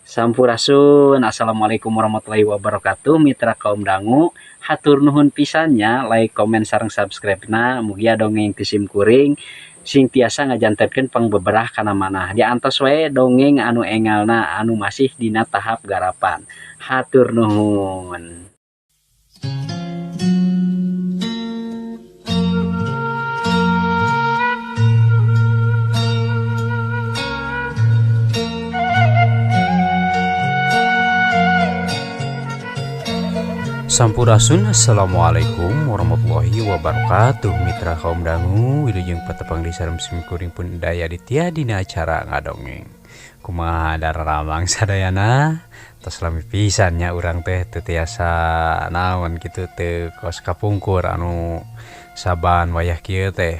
Sampurasun, assalamualaikum warahmatullahi wabarakatuh. Mitra kaum dangu, hatur nuhun pisannya, like, komen, sareng subscribe na, mugia dongeng tisim kuring, sing tiasa ngajantetkeun pangbeberah kana manah. Diantos wae dongeng anu engalna anu masih dina tahap garapan. Hatur nuhun. Sampurasun, assalamualaikum warahmatullahi wabarakatuh. Mitra kaum dangu, wilujeng patepang di sarem simkuring pun daya ditya dina acara ngadongeng. Kumaha dararamang sadayana, tos lami pisannya urang teh teu tiasa naon kitu teu kos kapungkur anu saban wayah kieu teh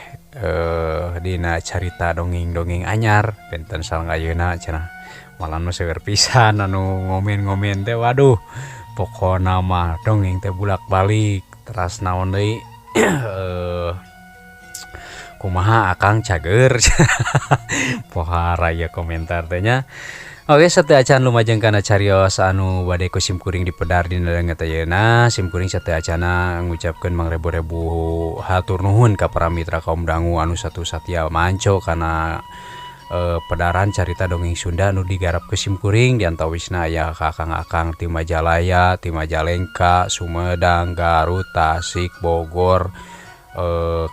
dina carita dongeng-dongeng anyar benten sareng ayeuna cenah. Malah nu sewer pisan anu ngomen-ngomen teh waduh. Pokona mah dongeng teh bulak-balik teras naon deui kumaha akang cager pohara ya komentar teh nya. Oke, sateu acan lumajeng kana carios anu bade ku simkuring dipedar dina leungeut ayeuna. Simkuring sateu acana ngucapkeun mangrebu-rebu hatur nuhun ka para mitra kaum dangu anu satu satya manco kana pedaran carita dongeng Sunda anu digarap ke simkuring diantawisna aya kakang-akang ti Majalaya, ti Majalengka, Sumedang, Garut, Tasik, Bogor,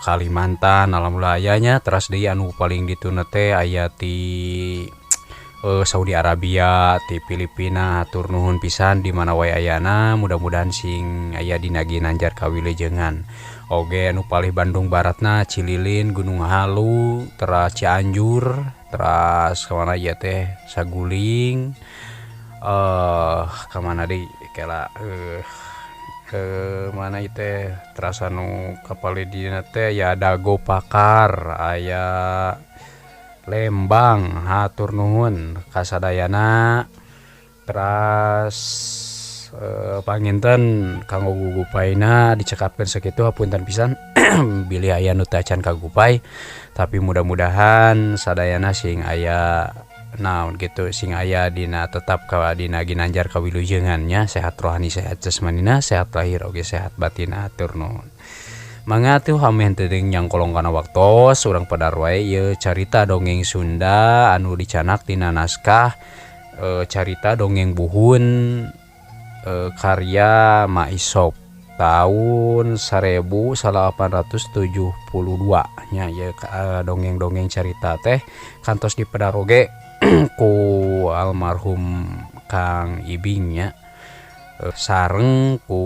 Kalimantan, alhamdulillah ayanya. Teras deui anu paling dituna teh aya ti Saudi Arabia, ti Filipina. Hatur nuhun pisan di mana wae ayana, mudah-mudahan sing aya dina Ginanjar kawilujengan. Oge anu palih Bandung Baratna Cililin, Gunung Halu, teras Cianjur, teras kemana ya teh Saguling, kemana deui kela ke mana itu teras anu kapali dina teh ya Dago Pakar, aya Lembang. Hatur nuhun kasadayana. Teras panginten kanggo gugupaina dicekapkeun sakitu hapunten pisan bilih aya nu teu acan kagupay, tapi mudah-mudahan sadayana sing aya naon gitu sing aya dina tetap ka dina Ginanjar kawilujengannya, sehat rohani, sehat jasmanina, sehat lahir oge sehat batin. Hatur nuhun. Mangga atuh hameh teu nyang kolong kana waktos urang pedar wae ieu carita dongeng Sunda anu dicanak dina naskah carita dongeng Buhun karya Mak Isop tahun 1872 nya ya. Dongeng-dongeng carita teh kantos dipedar oge ku almarhum Kang Ibing nya, sareng ku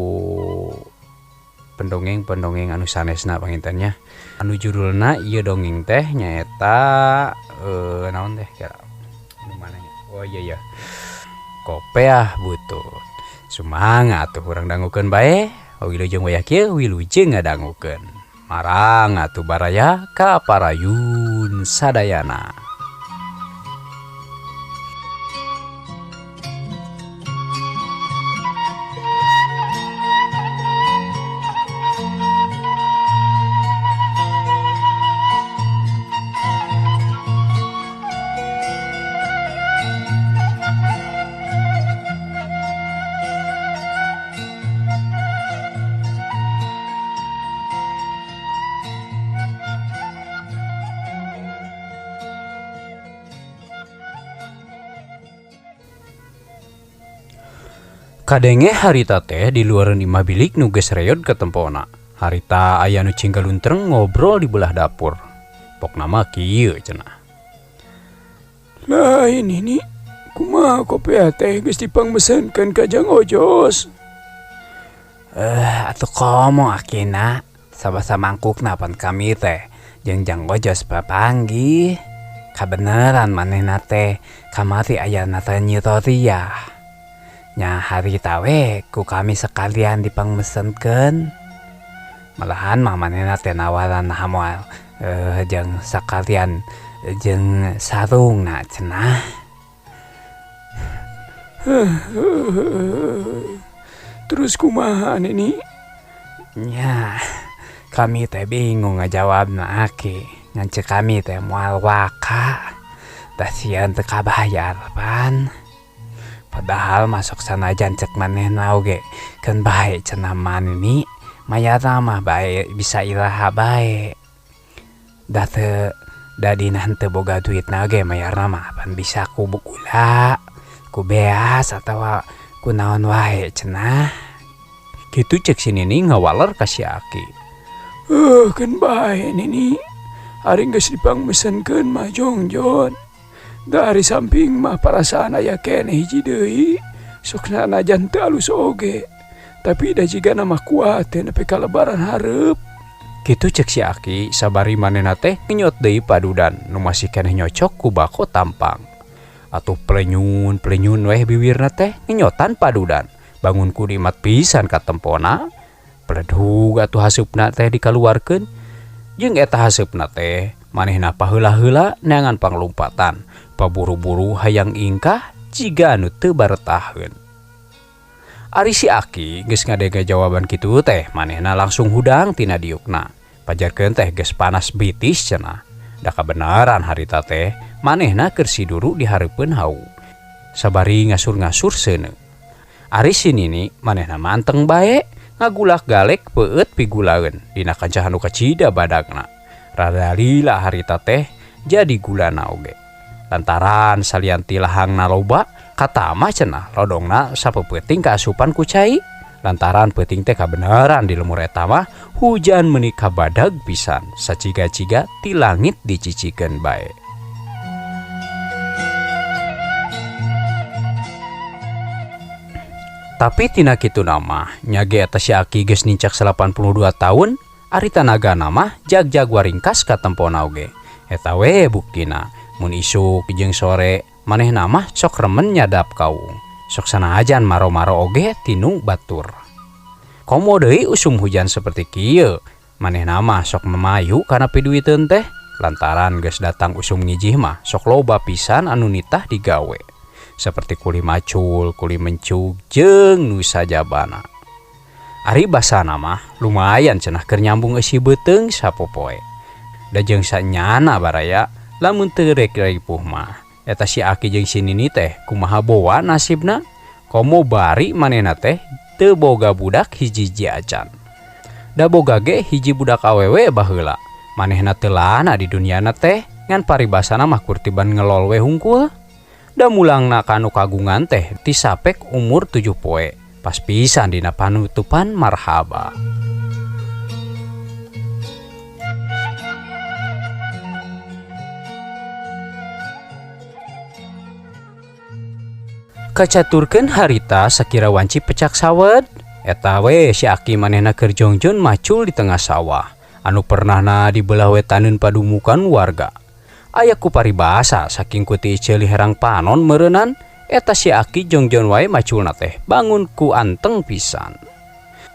pendongeng-pendongeng anu sanesna pangintennya. Anu judulna ieu dongeng teh nyaeta naon teh kira nu mananya. Oh iya ya, Kopeah Butut. Sumangga atuh urang dangukeun bae, wilujeng wayah kieu wilujeng ngadangukeun. Marang atuh baraya ka parayun sadayana. Kadenge harita teh di luareun imah bilik nu geus reod ka tempona. Harita aya nu cinggaluntreng ngobrol di belah dapur. Pokna mah kieu cenah. Lah ini kumaha Kopeah teh geus dipangmesenkeun ka Jang Ojos? Atuh komo akina sabasa mangkukna pan kami teh jeung Jang Ojos papanggih. Kabeneran manehna teh kamari ayana teh nyitoria. Nya harita we ku kami sekalian dipangmesenkeun. Malahan mah manehna teh nawaran hamoal jeung sakalian jeung sarungna cenah. Terus kumaha ini? Nya kami teh bingung ngajawabna aki. Ngan cek kami teh moal waka. Da sieun teu kabayar pan. padahal masuk sana jancek manehna oge kan bae cenah manini mayata mah bae bisa iraha bae da teu dadina henteu boga duitna oge mayarna mah pan bisa ku gula ku beas atawa ku naon wae cenah kitu cek si Nini ngawaler ka si Aki. Kan bae nini. Ari geus dipangmesenkeun mah jongjon. Dari samping mah perasaan aya keneh hiji deui. Sok najan teu alus oge. Tapi da jigana mah kuat teh nepi ka lebaran hareup. Kitu cek si Aki sabari manehna teh ngenyot deui padudan nu masih keneh nyocok ku bako tampang. Atuh plenyun weh bibirna teh ngenyotan padudan. Bangun ku dimat pisan ka tempona. Pledug atuh haseupna teh dikaluarkeun. Jeung eta haseupna teh manehna paheula-heula neangan panglompatan. Paburu-buru hayang ingkah jiga anu teu baretaheun. Ari si Aki geus ngadenge jawaban kitu teh manehna langsung hudang tina diukna. Pajarkeun teh geus panas bitis cenah. Da kabenaran harita teh manehna keur siduru di hareupeun hau. Sabari ngasur-ngasur seuneu. Ari si Nini manehna manteng bae ngagulak galek peueut pigulaeun dina kancah anu kacida badagna. Rada lila harita teh jadi gulana oge. Lantaran salianti lahangna loba katama cenah lodongna sapeupeting kaasupan ku cai. Lantaran peuting teh kabeneran di lemur eta mah hujan meuni kabadag pisan saciga-ciga ti langit dicicikeun bae. Tapi tina kitu nama nyage eta si Aki geus nincak 82 tahun ari tanaga nama jag-jag waringkas ka tempona oge. Eta we buktina mun isuk jeung sore manehna mah sok remen nyadap kaung. Sok sanajan maro-maro oge tinu batur. Komo deui usum hujan seperti kieu manehna mah sok memayu kana piduiteun teh lantaran geus datang usum ngijih mah sok loba pisan anu nitah digawe. Seperti kuli macul, kuli mencuk, jeung nu sajabana. Ari basana mah lumayan cenah keur nyambung eusi beuteung sapopoe. Da jeung sanyana baraya lamun teu rek ripuh mah. Eta si Aki jeung si Nini teh kumaha boa nasibna? Komo bari manehna teh teu boga budak hiji-hiji acan. Da boga ge hiji budak awewe baheula. Manehna teu lana di duniana teh ngan paribasana mah kurtiban ngelol we hungkul. Da mulangna kanu kagungan teh tisapek umur 7 poe pas pisan dina panutupan marhaba. Kacaturkeun harita sakira wanci pecak sawed eta we si Aki manehna keur jongjon macul di tengah sawah anu pernahna dibelah wetaneun padumukan warga. Aya ku paribasa saking kuti ceuli herang panon meureunnan eta si Aki jongjon wae maculna teh bangun ku anteng pisan.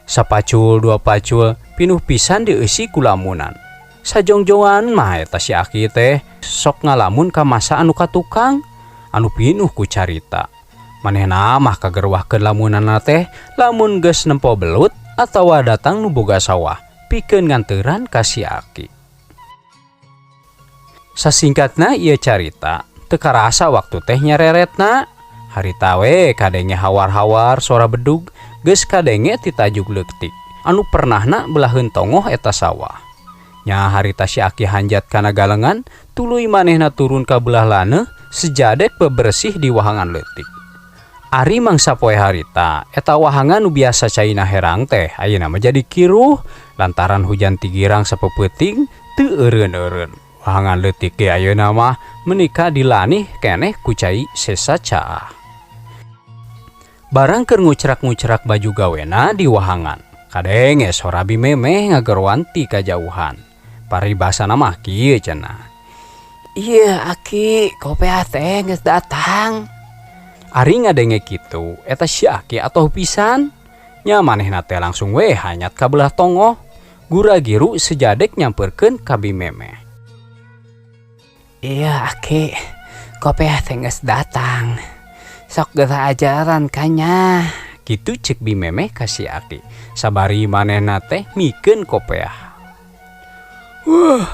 Sapacul dua pacul pinuh pisan dieusi ku lamunan. Sajongjongan mah eta si Aki teh sok ngalamun ka masa anu katukang anu pinuh ku carita. Manehna mah kagerwahkeun lamunanna teh lamun geus nempo belut atawa datang nu boga sawah pikeun nganteuran ka si Aki. Sasingkatna ieu carita teu karasa waktu teh nyareretna. Harita we kadenge hawar-hawar sora bedug geus kadenge ti tajuk leutik anu pernahna belaheun tongoh eta sawah. Nya harita si Aki hanjat kana galengan tuluy manehna turun ka belah laneuh sejadek bebersih di wahangan leutik. Ari mangsa poe harita eta wahangan nu biasa caina herang teh ayeuna mah jadi kiruh lantaran hujan tigirang sapeupeting teu eureun-eureun. Wahangan leutik ge ayeuna mah menika dilanih keneh ku cai sesa caah. Barang keur ngucrak-ngucrak baju gawena di wahangan. Kadenge sora bimemeh ngageroan ti kajauhan. Paribasana mah kieu cenah. "Ieu Aki, kopea teh geus datang." Ari ngadenge kitu, eta si Aki atoh pisan. Nya manehna teh langsung we hanyat ka belah tongoh. Gura-giru sejadek nyamperkeun ka bimemeh. "Iya Aki, kopea teh geus datang. Sok geura ajaran kanya." Kitu cek bimemeh ka si Aki. Sabari manehna teh mikeun kopea. Wah,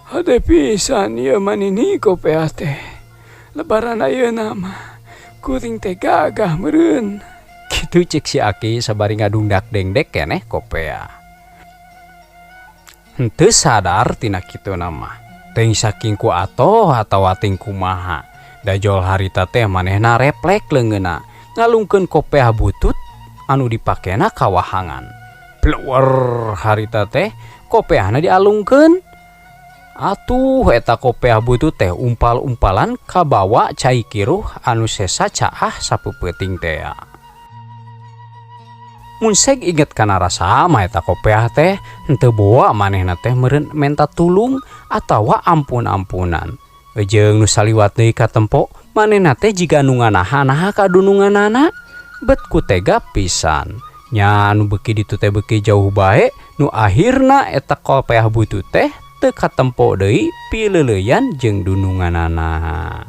hade pisan ieu manini kopea teh. Lebaran ayeuna mah kuring teh gagah meureun. Kitu cek si Aki sabari ngadungdak dengdek keneh kopea. Henteu sadar tina kitu nama. Teuing saking ku atoh atawa ting kumaha. Dajol harita teh manehna replek leungeunna ngalungkeun kopea butut anu dipakena kawahangan. Pluwer harita teh kopeana dialungkeun. Atuh eta kopea butut teh umpal-umpalan kabawa cai kiruh anu sesa caah sapeupeting teh. Mun seg inget kana rasa mah eta kopea teh henteu boa manehna teh meureun menta tulung atawa ampun-ampunan. Jeung nu saliwat deui ka tempo manehna teh jiga nu nganaha-naha ka dununganana bet ku tega pisan. Nya nu beuki ditu teh beuki jauh bae nu akhirna eta kopea butut teh teu katempo deui pileuleuyan jeung dununganana.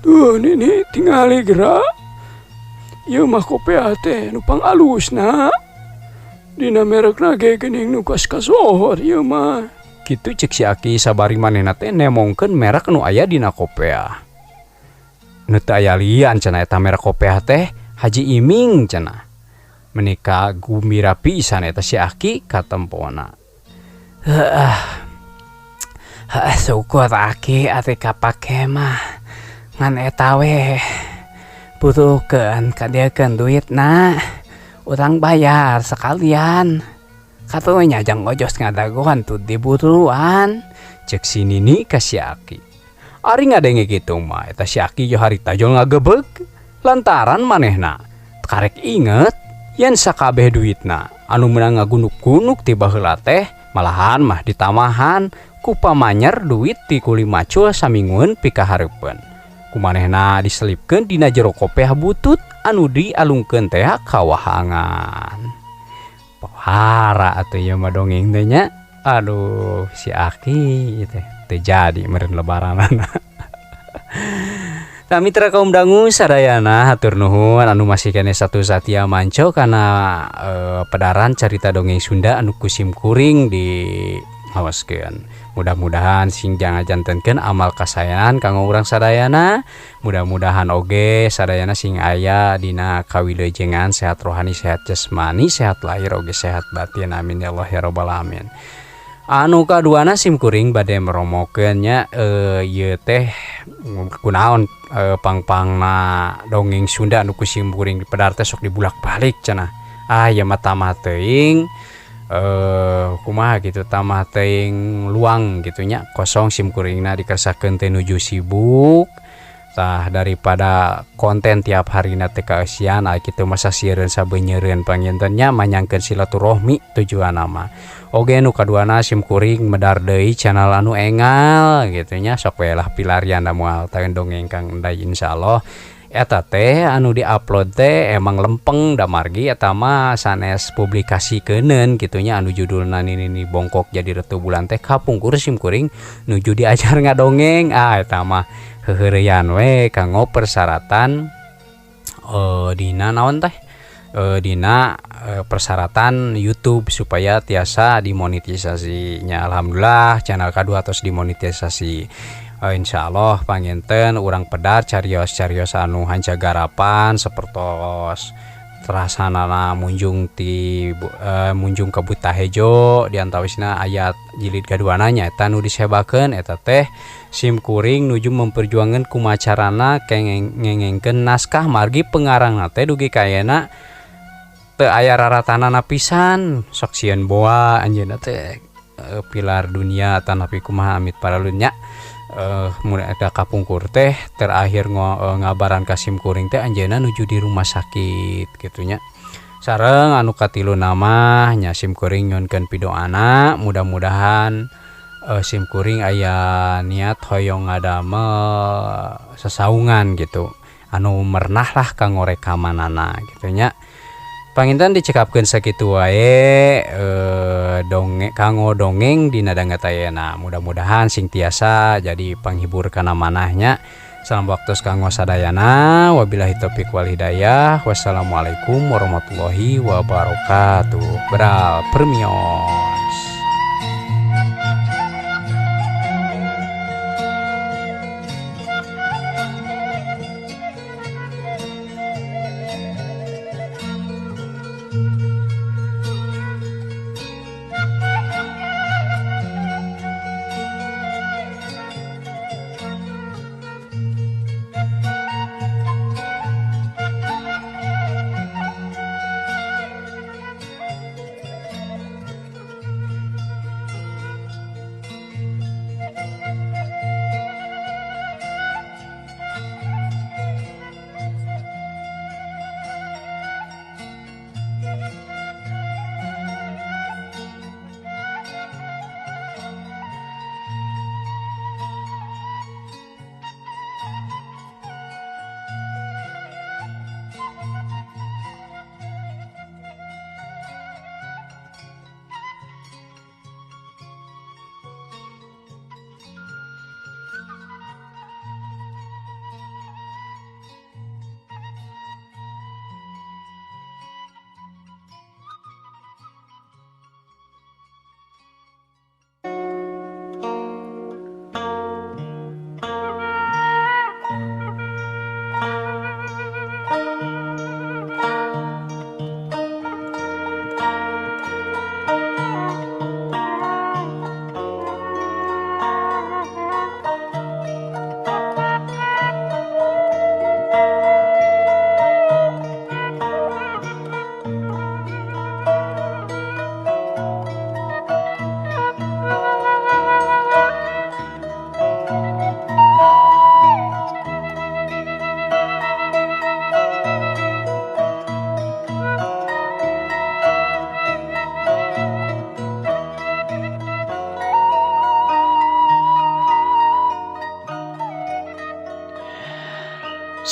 Tuh nini tingali gerak. Ieu mah kopea teh nu pangalusna. Dina merekna ge geuning nu kas-kasohor ieu mah. Kitu cek si Aki sabari manehna teh nemongkeun merek nu aya dina kopea. Nu teu aya lian cenah eta merek kopea teh Haji Iming cenah. Menika gembira pisan eta si Aki ka tempona. Syukur Aki ate kapake mah. Ngan eta we butuhkeun kadiekeun duitna. Urang bayar sekalian. Katunya jang ojos ngadagoan tuh diburuan. Cek si Nini ka si Aki. Ari ngadenge kitu mah eta si Aki jo harita jol ngagebeg lantaran manehna karek inget yen sakabeh duitna anu meunang ngagunuk-gunuk ti baheula teh malahan mah ditamahan ku pamanyer duit ti kuli macul samingueun pikahareupeun. Kumanehna diselipkeun dina jero kopea butut anu dialungkeun teh kawahangan. Pohara atuh ieu mah dongeng teh nya. Aduh si Aki teh teu jadi meureun lebaranana. Nah mitra kaum dangu sadayana hatur nuhun anu masih kene satu satia manco kana pedaran carita dongeng Sunda anu kusim kuring di awaskeun. Mudah-mudahan sing jantenkeun amal kasayangan kanggo urang sadayana. Mudah-mudahan oge sadayana sing aya dina kawilujengan sehat rohani, sehat jasmani, sehat lahir oge sehat batin. Amin ya Allah ya rabbal alamin. Anu kaduana sim kuring bade meromokeun nya ieu teh kunaon pangpangna dongeng Sunda anu kusim kuring di pedar teh sok dibulak-balik cenah. Ieu mah tamah teuing kumaha gitu tamah teuing luang gitunya kosong sim kuringna dikersakeun teh nuju sibuk tah daripada konten tiap harina teh kaeusian kitu masa siereun sabeunyereun pangintennya manyangkeun silaturahmi tujuan mah. Oge nu kaduana sim kuring medar deui channel anu engal gitunya sok we lah pilarian da moal taeun dongeng Kang Endai insyaallah. Eta teh anu diupload teh emang lempeng da margi eta mah sanes publikasikeun gitunya anu judulna Nini bongkok jadi ratu bulan teh kapungkur sim kuring nuju diajar ngadongeng. Eta mah heureuyan we kanggo persyaratan dina naon teh dina persyaratan YouTube supaya tiasa dimonetisasinya. Alhamdulillah channel kedua tos dimonetisasi. Insyaallah panginten urang pedar carios-carios anu hanca garapan sapertos terasanana munjung ke Butahejo diantawisna ayat jilid kaduana nya eta nu disebakeun eta teh sim kuring nuju memperjuangkeun kumacarana kengengkeun naskah margi pengarangna teh dugi kayana teu aya raratanana pisan sok sieun boa anjeunna teh pilar dunia tanapi kumaha amit paralun nya. Mulai ada kapungkur teh terakhir ngabaran kasim kuring teh anjeuna nuju di rumah sakit gitunya. Sareng anu katilu nama nya sim kuring nyunkeun pidoana mudah-mudahan sim kuring aya niat hoyong ngadamel sesaungan gitu anu mernah lah kanggo rekamanana gitunya. Panginten dicekapkeun sakitu wae dongeng kanggo dongeng dina dangatayana. Mudah-mudahan sing tiasa jadi panghibur kana manahnya Salam waktu kanggo sadayana. Wabillahi taufiq wal hidayah. Wassalamualaikum warahmatullahi wabarakatuh. Beral permios.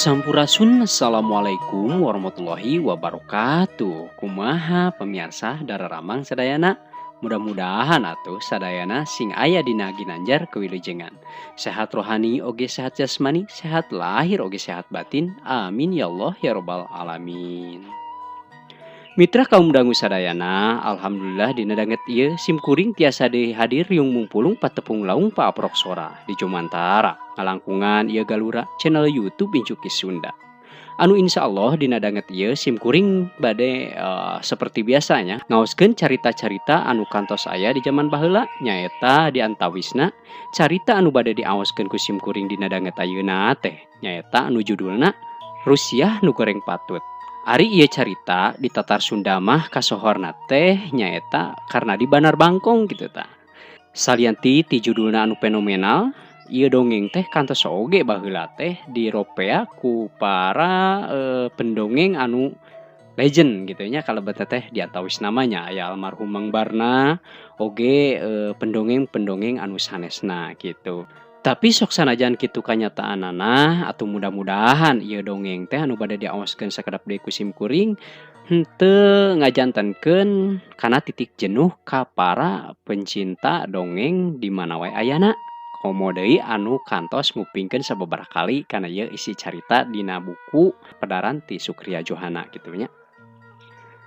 Sampurasun, assalamualaikum warahmatullahi wabarakatuh. Kumaha pemirsa Dararamang sadayana. Mudah-mudahan atuh sadayana sing aya dina ginanjar kewilujengan. Sehat rohani oge sehat jasmani, sehat lahir oge sehat batin. Amin ya Allah ya rabbal alamin. Mitra kaum dangu sadayana, alhamdulillah dina danget ieu simkuring tiasa hadir yung mumpulung patepung laung pa aprok sora di Jomantara ngalangkungan ieu galura channel YouTube Incuki Sunda. Anu insyaallah dina danget ieu simkuring bade seperti biasanya ngaoskeun carita-carita anu kantos aya di zaman baheula nyaeta di antawisna carita anu bade diaoskeun ku simkuring dina danget ayeuna teh nyaeta anu judulna Rusiah nu goreng patut. Ari ieu carita di tatar Sunda mah kasohorna teh nyaeta karena di Banar Bangkong gitu ta. Salianti ti judulna anu fenomenal, ieu dongeng teh kantos oge baheula teh diropea ku para pendongeng anu legend gitu nya kalebet teh diatawis namanya aya almarhum Mang Barna oge pendongeng-pendongeng anu sanesna gitu. Tapi sok sanajan kitu kanyataanana atuh mudah-mudahan ieu dongeng teh anu bade diaoskeun sakedap deui ku simkuring henteu ngajantenkeun kana titik jenuh ka para pencinta dongeng di mana wae ayana. Komo deui anu kantos ngupingkeun sababaraha kali kana ieu isi carita dina buku Pedaran ti Sukria Johana kitu nya.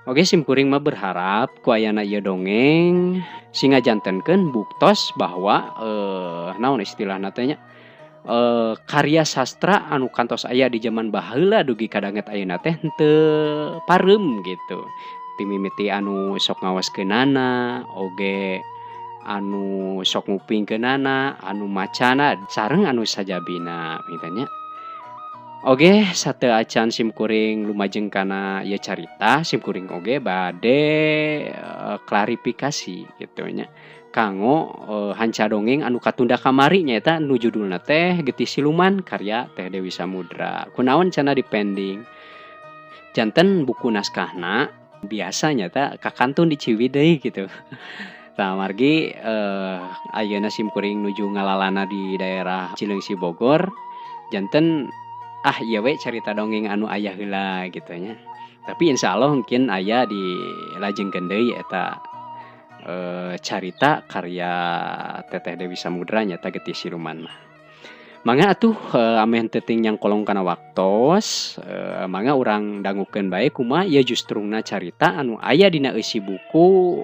Oke simkuring mah berharap ku ayana ieu dongeng sing ngajantenkeun buktos bahwa naon istilahna teh nya karya sastra anu kantos aya di zaman baheula dugi kadanget ayeuna teh henteu parem gitu. Ti mimiti anu sok ngaoskeunana oge anu sok ngupingkeunana anu macana sareng anu sajabina kitu nya. Oge sateu acan simkuring lumajeng kana ieu carita simkuring oge bade klarifikasi kitu nya kanggo hanca dongeng anu katunda kamari nyaeta nu judulna teh Getih Siluman karya Teh Dewi Samudra. Kunaon cenah dipending janten buku naskahna biasanya teh kakantun di Ciwidey gitu. Tah margi ayeuna simkuring nuju ngalalana di daerah Cileungsi Bogor janten ieu we carita dongeng anu aya heula gitu nya. Tapi insyaallah mungkin aya di lajengkeun deui eta carita karya Teteh Dewi Samudra nyata Getih Siluman mah. Mangga atuh ameh teuting yang kolong kana waktos, mangga urang dangukeun bae kumaha ieu justrungna carita anu aya dina eusi buku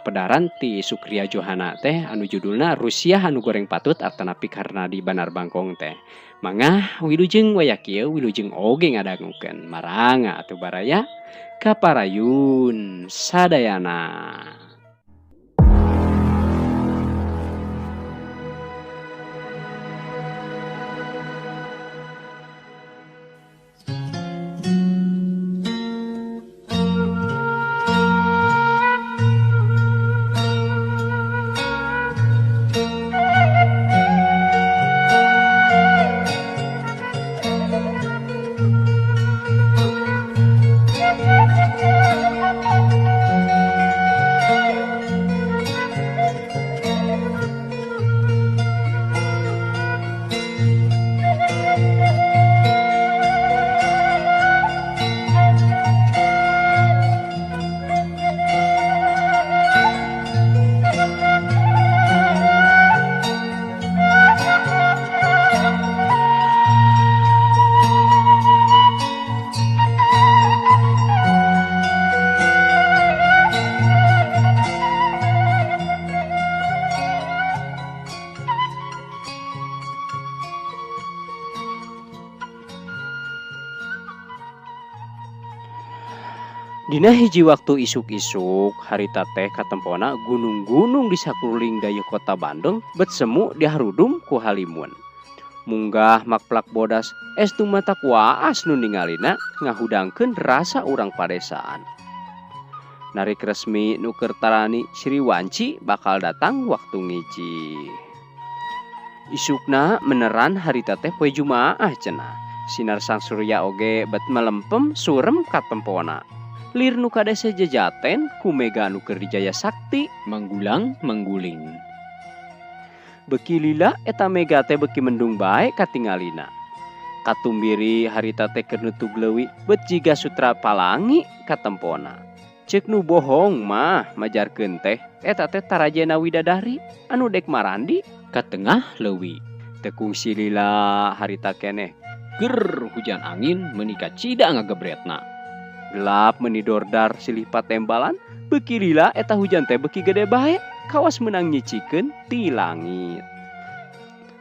pedaran ti Sukria Johana teh anu judulna Rusia anu goreng patut artana pikarna di Banar Bangkong teh. Mangga wilujeng wayak ieu wilujeng oge ngadangukeun. Maranga atuh baraya kaparayun sadayana. Dina hiji waktu isuk-isuk harita teh katempona gunung-gunung di sakuling daya kota Bandung bet semu diharudum ku halimun. Munggah makplak bodas estu mata kuaas nu ningalina ngahudangkeun rasa urang padesaan. Narik resmi nu keur tarani Sri Wanci bakal datang waktu ngiji. Isukna meneran harita teh poe Jumaah cenah. Sinar sang surya oge bet melempem surem katempona. Lir nu kadese jajaten ku mega nu keur dijaya sakti manggulang mangguling. Beki lila eta mega teh beki mendung bae katingalina. Katumbiri harita teh keur nutug leuwih bet jiga sutra palangi katempona. Ceuk nu bohong mah majarkeun teh eta teh tarajena widadari anu dek marandi ka tengah leuwih. Teu kungsi lila harita keneh ger hujan angin meuni kacida ngagebretna. Gelap menidordar silih patembalan beki lila eta hujan teh beki gede bae kawas menang nyicikeun ti langit.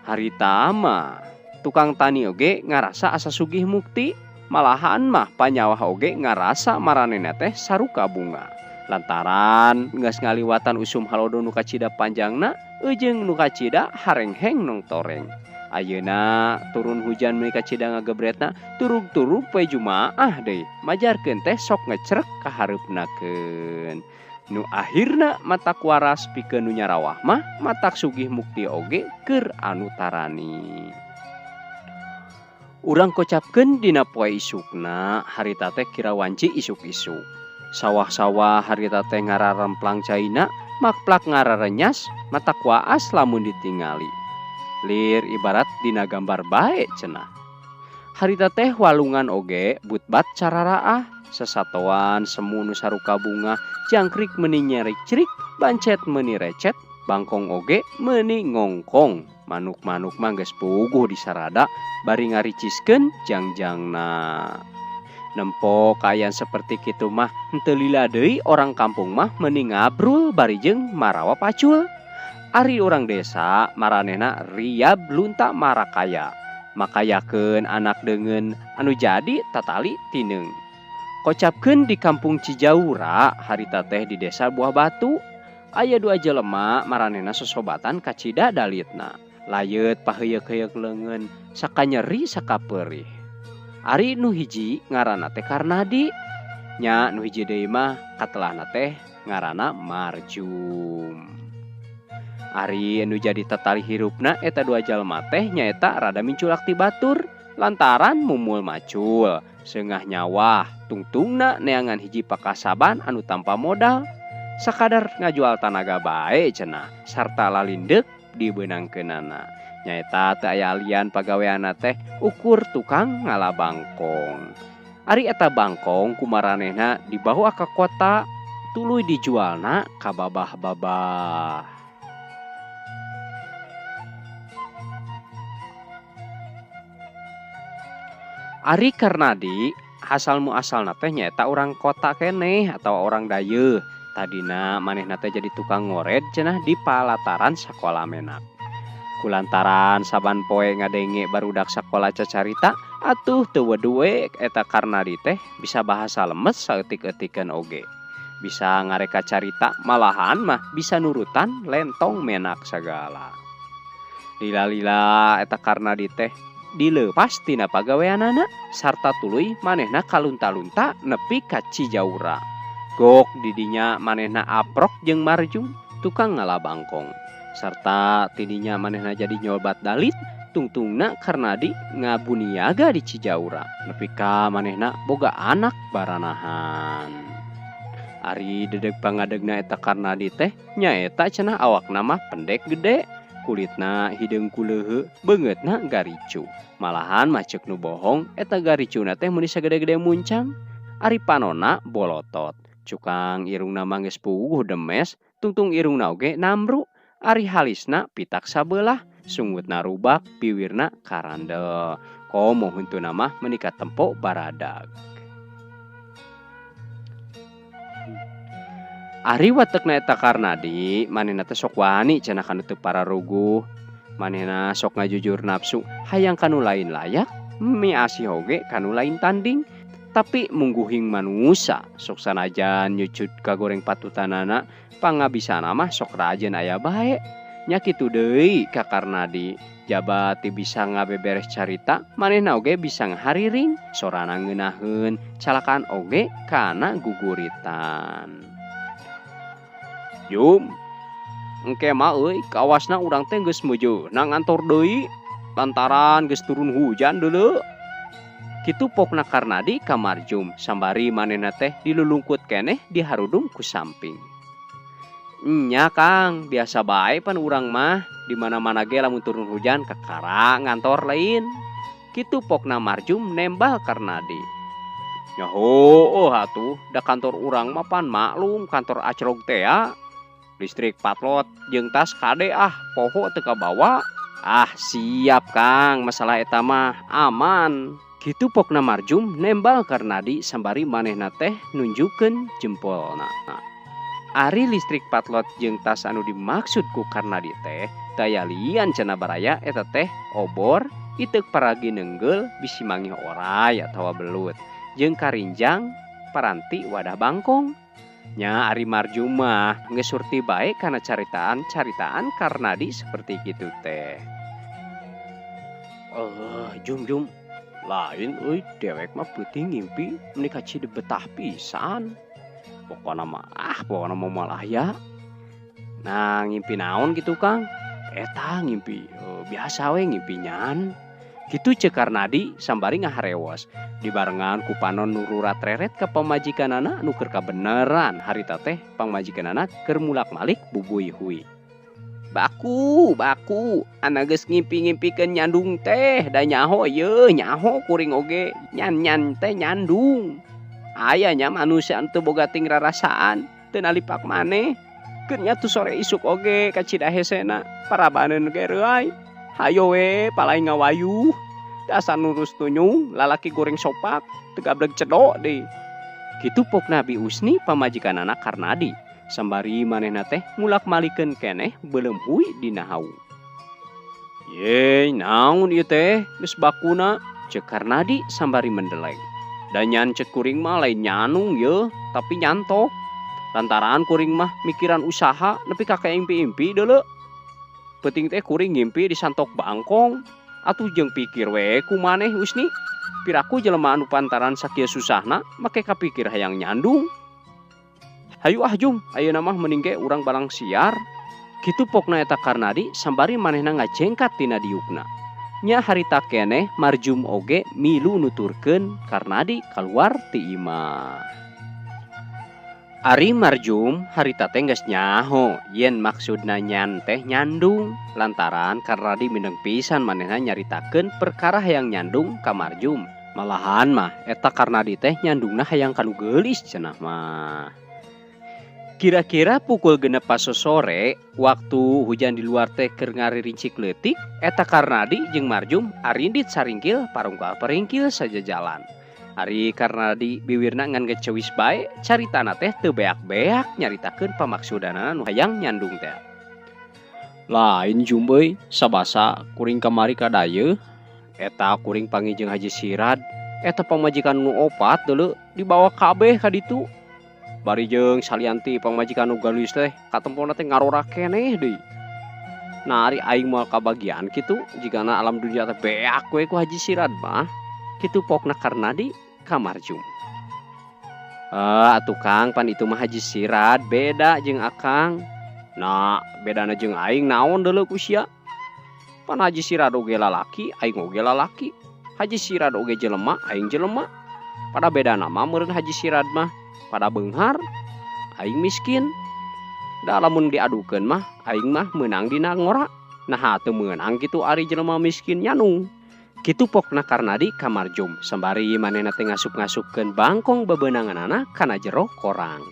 Harita mah tukang tani oge ngarasa asa sugih mukti, malahan mah panyawah oge ngarasa maranena teh saruka bunga. Lantaran geus ngaliwatan usum halodo nu kacida panjangna eujeng nu kacida harengheng nong toreng. Ayeuna turun hujan meuni kacida ngagebretna turug-turug poe Jumaah deui majarkeun teh sok ngecrek kahareupnakeun. Nu akhirna matak waras pikeun nu nyarawah mah matak sugih mukti oge keur anu tarani. Urang kocapkeun dina poe isukna harita teh Kira Wanci isuk-isuk. Sawah-sawah harita teh ngararemplang caina makplak ngararenyas matak waas lamun ditingali. Lir ibarat dina gambar bae cenah. Harita teh walungan oge butbat cararaah sesatoan semu nu saruka bunga jangkrik meuni nyerik-cerik bancet meuni recet bangkong oge meuni ngongkong. Manuk-manuk mah geus puguh di sarada bari ngariciskeun jangjangna. Nempo kayan seperti kitu mah henteu lila deui orang kampung mah meuni ngabrul bari jeung marawa pacul. Ari orang desa maranehna Riab Lunta Marakaya. Makayakeun anak deungeun anu jadi tatali tineng. Kocapkeun di kampung Cijaura harita teh di desa Buah Batu. Aya 2 jelema maranehna sosobatan kacida dalitna. Layeut paheyeuk-heyeuk leungeun sakanyeri sakapeurih. Ari nu hiji ngaranna teh Karnadi. Nya nu hiji deui mah katelahna teh ngaranna Marjum. Ari anu jadi tatali hirupna eta 2 jalma teh nyaeta rada minculak ti batur lantaran mumul macul, seungah nyawah, tungtungna neangan hiji pakasaban anu tanpa modal, sakadar ngajual tanaga bae cenah, sarta lalindek dibeunangkeunana. Nyaeta teu aya alian pagaweanna teh ukur tukang ngala bangkong. Ari eta bangkong kumaranehna dibawa ka kota tuluy dijualna ka babah-babah. Ari Karnadi asal muasalna teh nyaeta orang kota keneh atau orang Dayeuh. Tadina manehna teh jadi tukang ngored cenah di palataran sakola menak. Kulantaran saban poe ngadenge barudak sakola cacarita, atuh teu weduwe eta Karnadi teh bisa bahasa lemes saeutik-eutikeun oge. Bisa ngareka carita, malahan mah bisa nurutan lentong menak sagala. Lila-lila eta Karnadi teh dileupas tina pagaweanana sarta tuluy manehna kalunta-lunta nepi ka Cijaura. Gok didinya manehna aprok jeung Marjum tukang ngalabangkong. Sarta tidinya manehna jadi nyobat dalit tungtungna Karnadi ngabuniaga di Cijaura nepi ka manehna boga anak baranahan. Ari dedeg pangadegna eta Karnadi teh nyaeta cenah awakna mah pendek gede, kulitna hideung kuleuheu, beungeutna garicu. Malahan mah ceuk nu bohong eta garicuna teh mun sagede-gede muncang. Ari panonna bolotot, cukang irungna mah geus puguh demes, tungtung irungna oge namru. Ari halisna pitak sabelah, sungutna rubak, piwirna karandel. Komo huntuna mah menika tempo baradag. Ari watekna eta Karnadi, manehna teh sok wani cenah kanu teu pararuguh. Manehna sok ngajujur nafsu, hayang kanu lain layak, miasih oge kanu lain tanding. Tapi mungguhing manusa, sok sanajan nyucut kagoreng patutanana, pangabisana mah sok rajeun aya bae. Nya kitu deui ka Karnadi, jabat teu bisa ngabeberes carita, manehna oge bisa ngahariring, sorana ngeunaheun, calakan oge kana guguritan. Jum, engke mah euy kawasna urang teh geus meujeuh na ngantor deui lantaran geus turun hujan deuleu. Kitu pokna Karnadi ka Marjum sambari manehna teh dilulungkut keneh diharudung ku samping. Nya Kang, biasa bae pan urang mah di mana-mana ge lamun turun hujan kakara ngantor lain. Kitu pokna Marjum nembal Karnadi. Nyaho atuh da kantor urang mah pan maklum kantor acrog teh ya. Listrik patlot jeung tas kade poho teu kabawa. Siap Kang, masalah eta mah aman. Kitu pokna Marjum nembal Karnadi sambari manehna teh nunjukeun jempolna. Ari listrik patlot jeung tas anu dimaksud ku Karnadi teh daya lian cenah baraya eta teh obor, iteuk paragi neunggel bisi mangih oray atawa belut jeung karinjang paranti wadah bangkong. Nya Ari Marjum mah geus surti bae kana caritaan Karnadi seperti kitu teh. Jum lain euy dewek mah peuting ngimpi menika cide betah pisan. Pokona mah moal aya. Nah ngimpi naon gitu Kang? Eta ngimpi biasa we ngimpi nyan. Kitu ceuk Karnadi sambari ngaharewos dibarengan ku panon nururat reret ka pamajikanana anu keur kabeneran harita teh pamajikanana keur mulak-malik bubuy hui. Baku, ana geus ngimpi-ngimpikeun nyandung teh, da nyaho yeuh, nyaho kuring oge, nyan teh nyandung. Aya nya manusia teu boga ting rarasaan, teu nalipak maneh. Keur nya tu sore isuk oge ka Cidahesena, parabaneun ge reuy. Hayo we palai ngawayuh. Dasar nurus tunyung, lalaki goreng sopak, teu gabreg cedok deui. Kitu pokna Bi Usni pamajikanana Karnadi. Sambari manehna teh mulak-malikeun keneh beuleum huy dina hawu. Ye, naon ieu teh? Geus bakuna, ceuk Karnadi sambari mendeleng. Da nyan ceuk kuring mah lain nyanung yeuh, tapi nyantok. Lantaran kuring mah mikiran usaha nepi ka impi-impi deuleu. Penting teh kuring ngimpi disantok bangkong. Atuh jeung pikir we ku maneh Usni. Piraku jelema anu pantaran sakieu susahna make kapikir hayang nyandung. Hayu Jum, ayeuna mah mending ge urang balang siar. Kitu pokna eta Karnadi sambari manehna ngajengkat tina diukna. Nya harita keneh Marjum oge milu nuturkeun Karnadi kaluar ti imah. Ari Marjum harita teh geus nyaho yen maksudna nyan teh nyandung. Lantaran Karnadi mindeng pisan manehna nyaritakeun perkara hayang nyandung ka Marjum. Malahan mah eta Karnadi teh nyandungna hayang kanu geulis cenah mah. Kira-kira pukul 6 pas sore, waktu hujan di luar teh keur ngarincik leutik, eta Karnadi jeung Marjum arindit saringkil parungkal peringkil saja jalan. Ari Karnadi biwirna ngan gecewis bae, caritana teh teu beak-beak nyaritakeun pamaksudana nu hayang nyandung teh. Lain Jum euy, sabasa kuring kamari ka dayeuh, eta kuring panggih jeung Haji Sirad, eta pamajikan nu opat deuleu dibawa kabeh ka ditu. Bari jeung salianti pamajikan nu galuis teh katempona teh ngarora keneh deui. Nah ari aing moal kabagian kitu jigana alam dunia teh beak we ku Haji Sirad mah. Kitu pokna Karnadi ka Marjum. Atuh Kang pan itu mah Haji Sirad beda jeung Akang. Nah bedana jeung aing naon deuleu ku sia? Pan Haji Sirad oge lalaki, aing oge lalaki. Haji Sirad oge jelema, aing jelema. Pada beda nama meureun Haji Sirad mah pada beunghar, aing miskin. Da lamun diadukeun mah aing mah meunang dina ngora. Nah teu meunang kitu ari jelema miskin nyanung. Kitu pokna Karnadi ka Marjum sembari manehna teh ngasup-ngasupkeun bangkong bebeunanganna kana jero korang.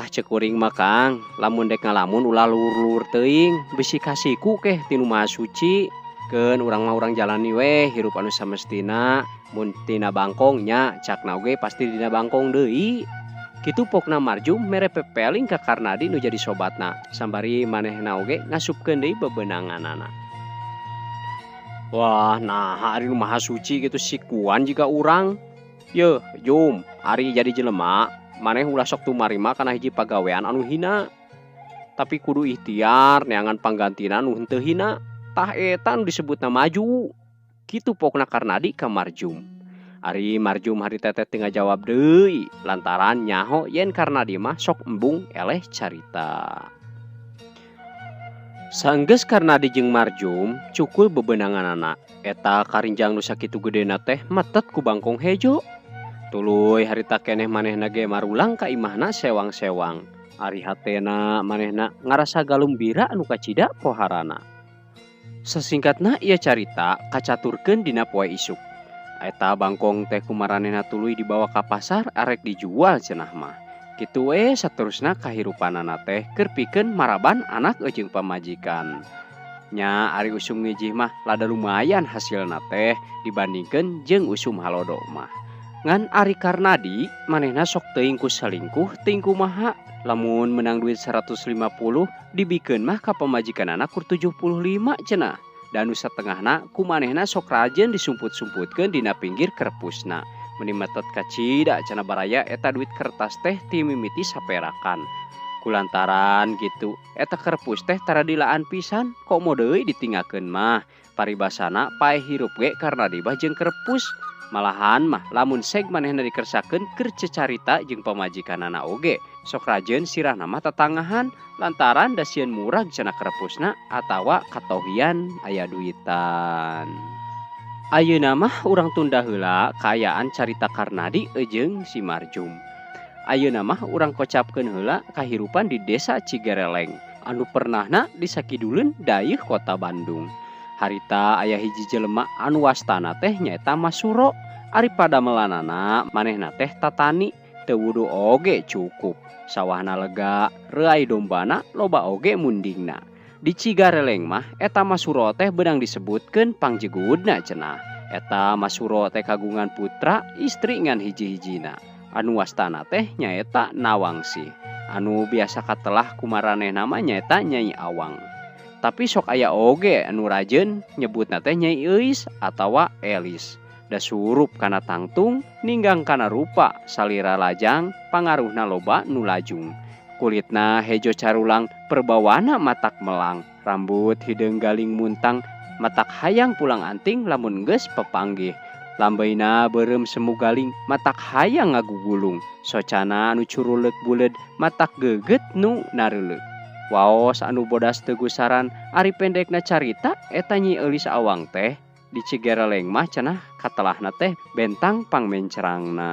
Cek kuring mah Kang, lamun dek ngalamun ulah lur-lur teuing, bisi kasiku keh tinu Maha Suci. Keun urang mah urang jalani we hirup anu samestina, mun tina bangkong nya cakna oge pasti dina bangkong deui. Kitu pokna Marjum mere pepeling ka Karnadi nu jadi sobatna, sambari manehna oge ngasupkeun deui bebeunanganna. Wah, nah ari nu Maha Suci gitu sikuan jika urang. Yeuh, Jum, ari jadi jelema, maneh ulah sok tumarima kana hiji pagawean anu hina. Tapi kudu ikhtiar neangan panggantina nu henteu hina. Tah eta nu disebutna maju. Kitu pokna Karnadi ka Marjum. Ari Marjum hari teteh teu ngajawab deui lantaran nyaho yen Karnadi mah sok embung eleh carita. Sanggeus Karnadi jeung Marjum cukul bebeunanganna, eta karinjang nu sakitu gedena teh metet ku bangkong hejo. Tuluy harita keneh manehna ge marulang ka imahna sewang-sewang. Ari hatena manehna ngarasa galumbira anu kacida poharana. Sesingkatna ieu carita kacaturkeun dina poe isuk. Eta bangkong teh kumaranehna tuluy dibawa ka pasar arek dijual cenah mah. Kitu we saterusna kahirupanana teh keur pikeun maraban anak jeung pamajikan. Nya ari usum ngijih mah lada lumayan hasilna teh dibandingkeun jeung usum halodo mah. Ngan ari Karnadi manehna sok teuing ku selingkuh teuing kumaha. Lamun menang duit 150 dibikeun mah ka pamajikanana kur 75 cenah. Dan nu satengahna ku manehna sok rajeun disumput-sumputkeun dina pinggir kerpusna. Meni metet kacida cenah baraya eta duit kertas teh ti mimiti saperakan. Kulantaran gitu eta kerpus teh tara dilaan pisan kok mau deui ditinggakeun mah. Paribasana pae hirup ge Karnadi bah jeung kerpus. Malahan mah lamun seg manehna dikersakeun keur cecarita jeung pamajikanana oge sok rajeun sirahna mah tatangahan lantaran da sieun murag cenah kerpusna atawa katohian aya duitan. Ayeuna mah urang tunda heula kaayaan carita Karnadi jeung si Marjum. Ayeuna mah urang kocapkeun heula kahirupan di desa Cigareleng anu pernahna disakiduleun dayeuh kota Bandung. Harita aya hiji jelema anu wastana teh nyaeta Masuro. Ari padamelanana manehna teh tatani, teu wudu oge cukup. Sawahna lega, reuai dombana loba oge mundingna. Di Cigareleng mah eta Masuro teh beunang disebutkeun pangjegudna cenah. Eta Masuro teh kagungan putra, istri ngan hiji-hijina. Anu wastana teh nyaeta Nawangsi. Anu biasa katelah kumaranehna mah nyaeta Nyai Awang. Tapi sok aya oge anu rajeun nyebutna teh Nyai Euis atawa Elis. Da surup kana tangtung, ninggang kana rupa, salira lajang, pangaruhna loba nu lajung. Kulitna hejo carulang, perbawana matak melang, rambut hideung galing muntang, matak hayang pulang anting lamun geus pepanggih. Lambeina beureum semu galing, matak hayang ngagugulung, socana anu curulek buleud, matak geugeut nu nareuleuh. Waos anu bodas teu gusaran, ari pendekna carita eta Nyi Eulis Awang teh di Cigareleng mah cenah katelahna teh bentang pangmencerangna.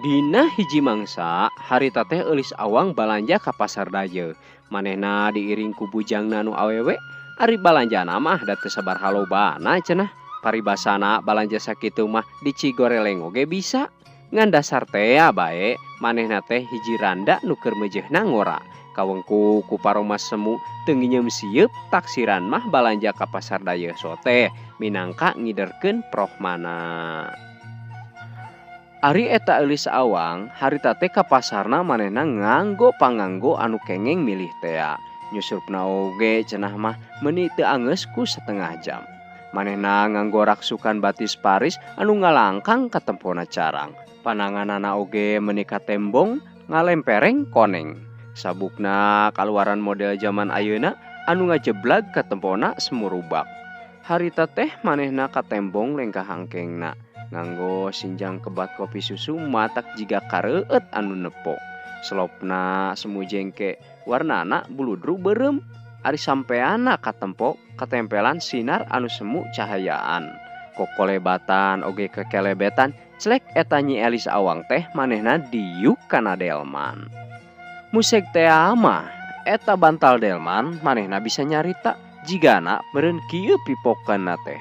Dina hiji mangsa harita teh Eulis Awang balanja ka pasar dayeuh. Manehna diiring ku bujangna nu awewe, ari balanjana mah da teu sabar halobana cenah. Paribasana balanja sakitu mah dicigoreleng oge bisa. Ngan dasar teh bae manehna teh hiji randa nu keur meujeuhna ngora. Kawengku ku paroma semu teu nginyeum sieup taksiran mah balanja ka pasar dayeuh sote minangka ngiderkeun prohmana. Ari eta eulis awang harita teh ka pasarna manehna nganggo panganggo anu kengeng milih tea. Nyusupna oge cenah mah meuni teu angeus ku setengah jam. Manehna nganggo raksukan batis Paris anu ngalangkang ka tempona carang. Pananganana oge meuni ka tembong ngalempereng koneng. Sabukna kaluaran model zaman ayeuna anu ngajeblag ka tempona semurubak. Harita teh manehna ka tembong lengkah hangkengna. Nganggo sinjang kebat kopi susu matak jiga kareueut anu nepo. Selopna semu jengke warnana buludru beureum. Ari sampeana ka tempo katempelan sinar anu semu cahayaan. Kokolebatan oge kekelebetan celek eta Nyi Elis awang teh manehna diuk kana delman. Musik teh mah eta bantal delman manehna bisa nyarita jigana meureun kieu pipokeunna teh.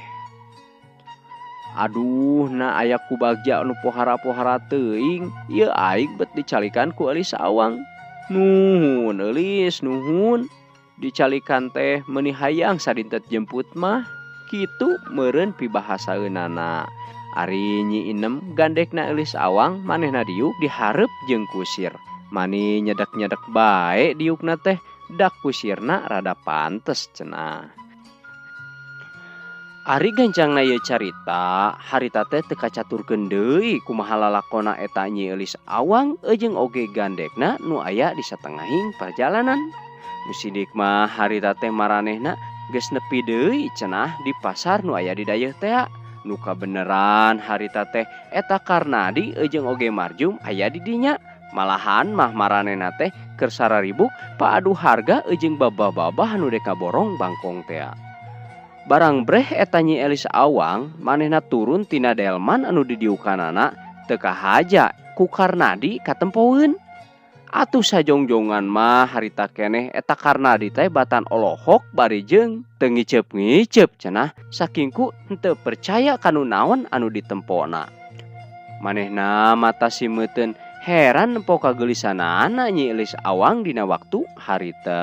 Aduh na aya ku bagja anu pohara-pohara teuing ieu aing bet dicalikan ku Elis awang. Nuhun Elis nuhun. Dicalikan teh meuni hayang sadintet jemput mah kitu meureun pibahasaeunana. Ari Nyi Inem gandekna Elis awang manehna diuk dihareup jeung kusir. Mani nyedek-nyedek bae diukna teh dak kusirna rada pantes cenah. Ari gancangna ieu carita harita teh teu kacaturkeun deui kumaha lalakonna eta Nyi Elis awang jeung oge gandekna nu aya di satengahing perjalanan. Nu sidik mah harita teh maranehna geus nepi deui cenah di pasar nu aya di dayeuh tea. Nu kabeneran harita teh eta Karnadi jeung oge Marjum aya di dinya. Malahan mah maranehna teh keur sararibuk paadu harga jeung babah-babah nu deka borong bangkong tea. Barang breh eta Nyi Elis awang manehna turun tina delman anu didiukanana teu kahaja ku Karnadi katempoeun. Atuh sajongjongan mah harita keneh eta Karnadi teh batan olohok bari jeung teu ngiceup-ngiceup cenah sakingku henteu percaya kanu naon anu ditempona. Manehna mata simeuteun heran nempo kageulisanana Nyi Elis awang dina waktu harita.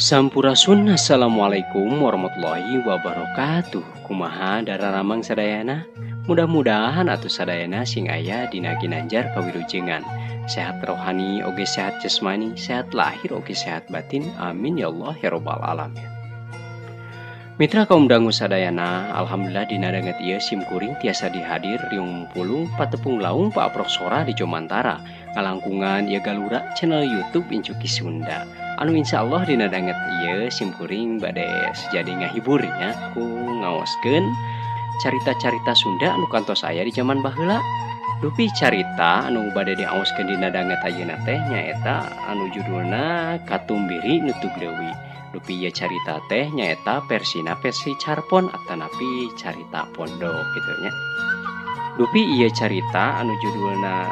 Sampurasun. Assalamualaikum warahmatullahi wabarakatuh. Kumaha dararamang sadayana? Mudah-mudahan atuh sadayana sing aya dina ginanjar kawilujengan. Sehat rohani oge sehat jasmani, sehat lahir oge sehat batin. Amin ya Allah ya rabbal alamin. Mitra kaum dangu sadayana, alhamdulillah dina danget ieu simkuring tiasa dihadir riung pulung patepung laung Pak Proksora di Jomantara. Ngalangkungan ieu galura channel YouTube Incuki Sunda. anu insyaallah dina danget ieu simkuring bade sejadi ngahiburnya ku ngaoskeun carita-carita Sunda anu kantos aya di zaman baheula. Dupi carita anu bade diaoskeun dina danget ayeuna teh nyaeta anu judulna Katumbiri Nutug Leuwih. Dupi ieu carita teh nyaeta versina versi Carpon atanapi carita pondok kitu nya. Dupi ieu carita anu judulna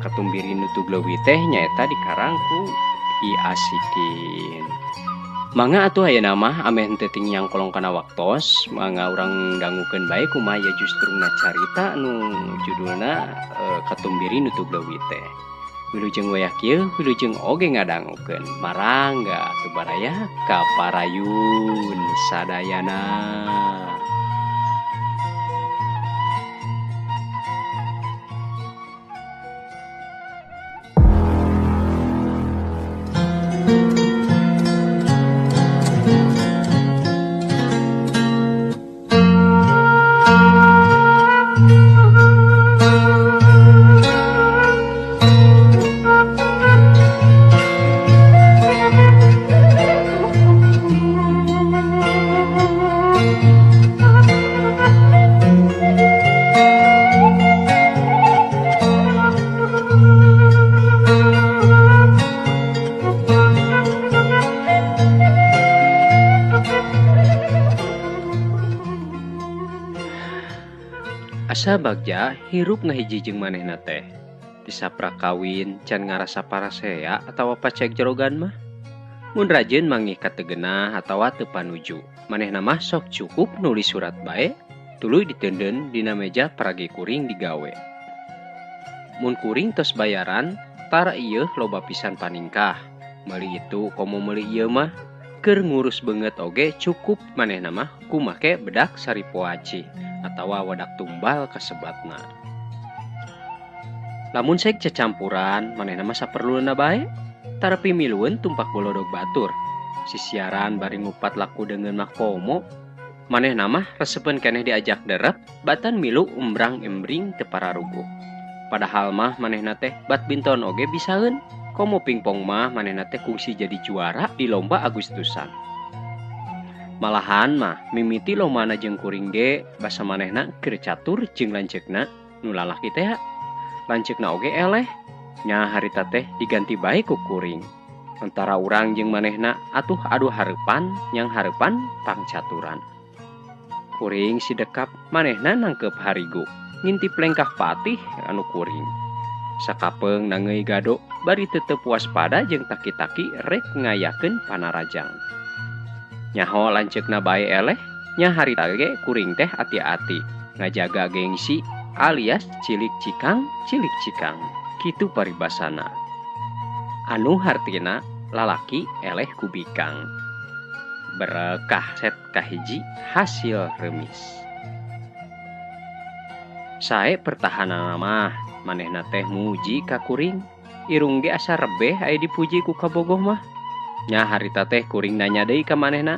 Katumbiri Nutug Leuwih teh nyaeta dikarang ku I Asikin. Mangga atuh ayeuna mah ameh henteu ting nyangkolong kana waktos, mangga urang dangukeun bae kumaha ya justruna carita anu judulna Katumbiri Nutug Leuwih teh. Wilujeng wayah kieu wilujeng oge ngadangukeun. Marangga atuh baraya ka parayun sadayana. Asa bagja hirup ngahiji jeung manehna teh. Disapra kawin can ngarasa parasea atawa pacek jerogan mah. Mun rajin mangih kategenah atawa teu panuju. Manehna mah sok cukup nulis surat bae, tuluy diteundeun dina meja paragi kuring digawe. Mun kuring tos bayaran, tara ieu loba pisan paningkah. Meuli itu komo meuli ieu mah keur ngurus beungeut oge cukup manehna mah ku make bedak saripoaci atawa wadak tumbal kasebatna. Lamun sek cecampuran manehna mah saperluna bae, tarapi milueun tumpak bolodog batur. Sisiaran bari ngupat laku dengan makomo, manehna mah resepeun keneh diajak derep, batan milu umbrang-embring teu pararuguh. Padahal mah manehna teh badminton oge bisaeun, komo pingpong mah manehna teh kungsi jadi juara di lomba Agustusan. Malahan mah mimiti lombana jeung kuring ge basa manehna keur catur jeung lanceukna nu lalaki teh. Lanceukna oge eleh, nya harita teh diganti bae ku kuring. Antara urang jeung manehna atuh adu hareupan nyang hareupan pangcaturan. Kuring sidekap manehna nangkep harigu, ngintip lengkah patih anu kuring. Sakapeung nangeui gado bari tetep waspada jeung taki-taki rek ngayakeun panarajang. Nyaho lanceukna bae eleh, nya harita ge kuring teh ati-ati ngajaga gengsi alias cilik cikang. Kitu paribasana. Anu hartina lalaki eleh kubikang. Berekah set kahiji hasil remis. Sae pertahanan mah manehna teh muji ka kuring. Irung ge asa rebeh aya dipuji ku kabogoh mah. Nya harita teh kuring nanya deui ka manehna,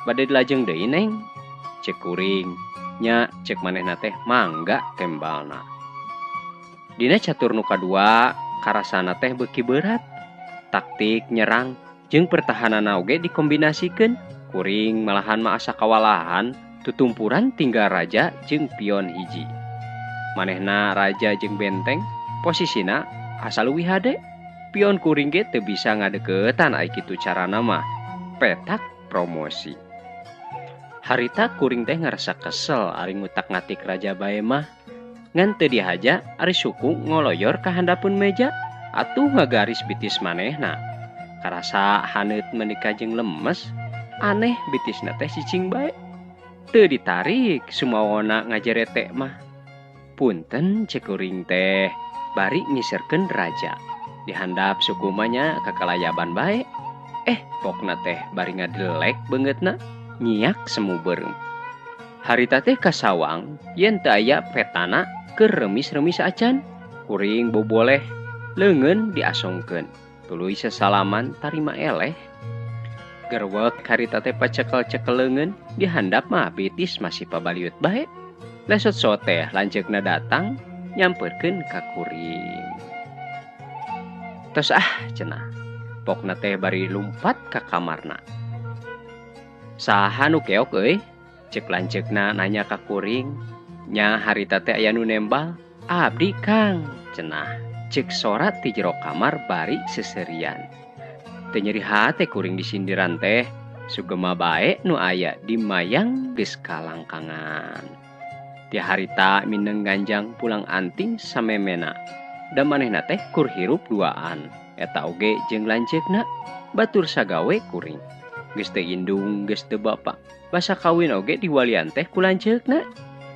bade dilajeng deui neng? Cek kuring, nya cek manehna teh mangga tembalna. Dina catur nu kadua, karasana teh beuki berat. Taktik nyerang jeung pertahanan oge dikombinasikeun. Kuring malahan mah asa kawalahan, tutumpuran tinggal raja jeung pion hiji. Manehna raja jeung benteng, posisina asa leuwih hade. Pion kuring ge teu bisa ngadeuketan ai kitu carana mah. Petak promosi. Harita kuring teh ngarasa kesel ari ngutak-ngatik raja bae mah. Ngan teu dihaja ari suku ngoloyor ka handapun meja atuh ngagaris bitis manehna. Karasa haneut menika jeung lemes, aneh bitisna teh cicing bae. Teu ditarik sumawana ngajerete mah. Punten cek kuring teh bari ngiserkeun raja. Dihandap suku manya kakalayaban bae. Pokna teh bari ngadelek beungeutna nyiak semu beureum. Harita teh kasawang yen teu aya petana keur remis-remis acan. Kuring boboleh leungeun diasongkeun. Tuluy sesalaman tarima eleh. Gerwek harita teh pacekel-cekel leungeun dihandap mah bitis masih pabaliut bae. Lesot teh lanceukna datang nyamperkeun ka kuring. Tos cenah. pokna teh bari lumpat ka kamarna. Saha nu keok euy? Cek lanceukna nanya ka kuring. Nya harita teh aya nu nembal. Abdi Kang, cenah. Cek sorat ti jero kamar bari seserian. Teu nyeri hate kuring disindiran teh. Sugema bae nu aya di mayang geus kalangkangan. Ti harita mineng ganjang pulang anting samemena. Da manehna teh kur hirup duaan. Eta oge jeung lanceukna batur sagawe kuring. Geus teu indung, geus teu bapa. Basa kawin oge diwalian teh ku lanceukna.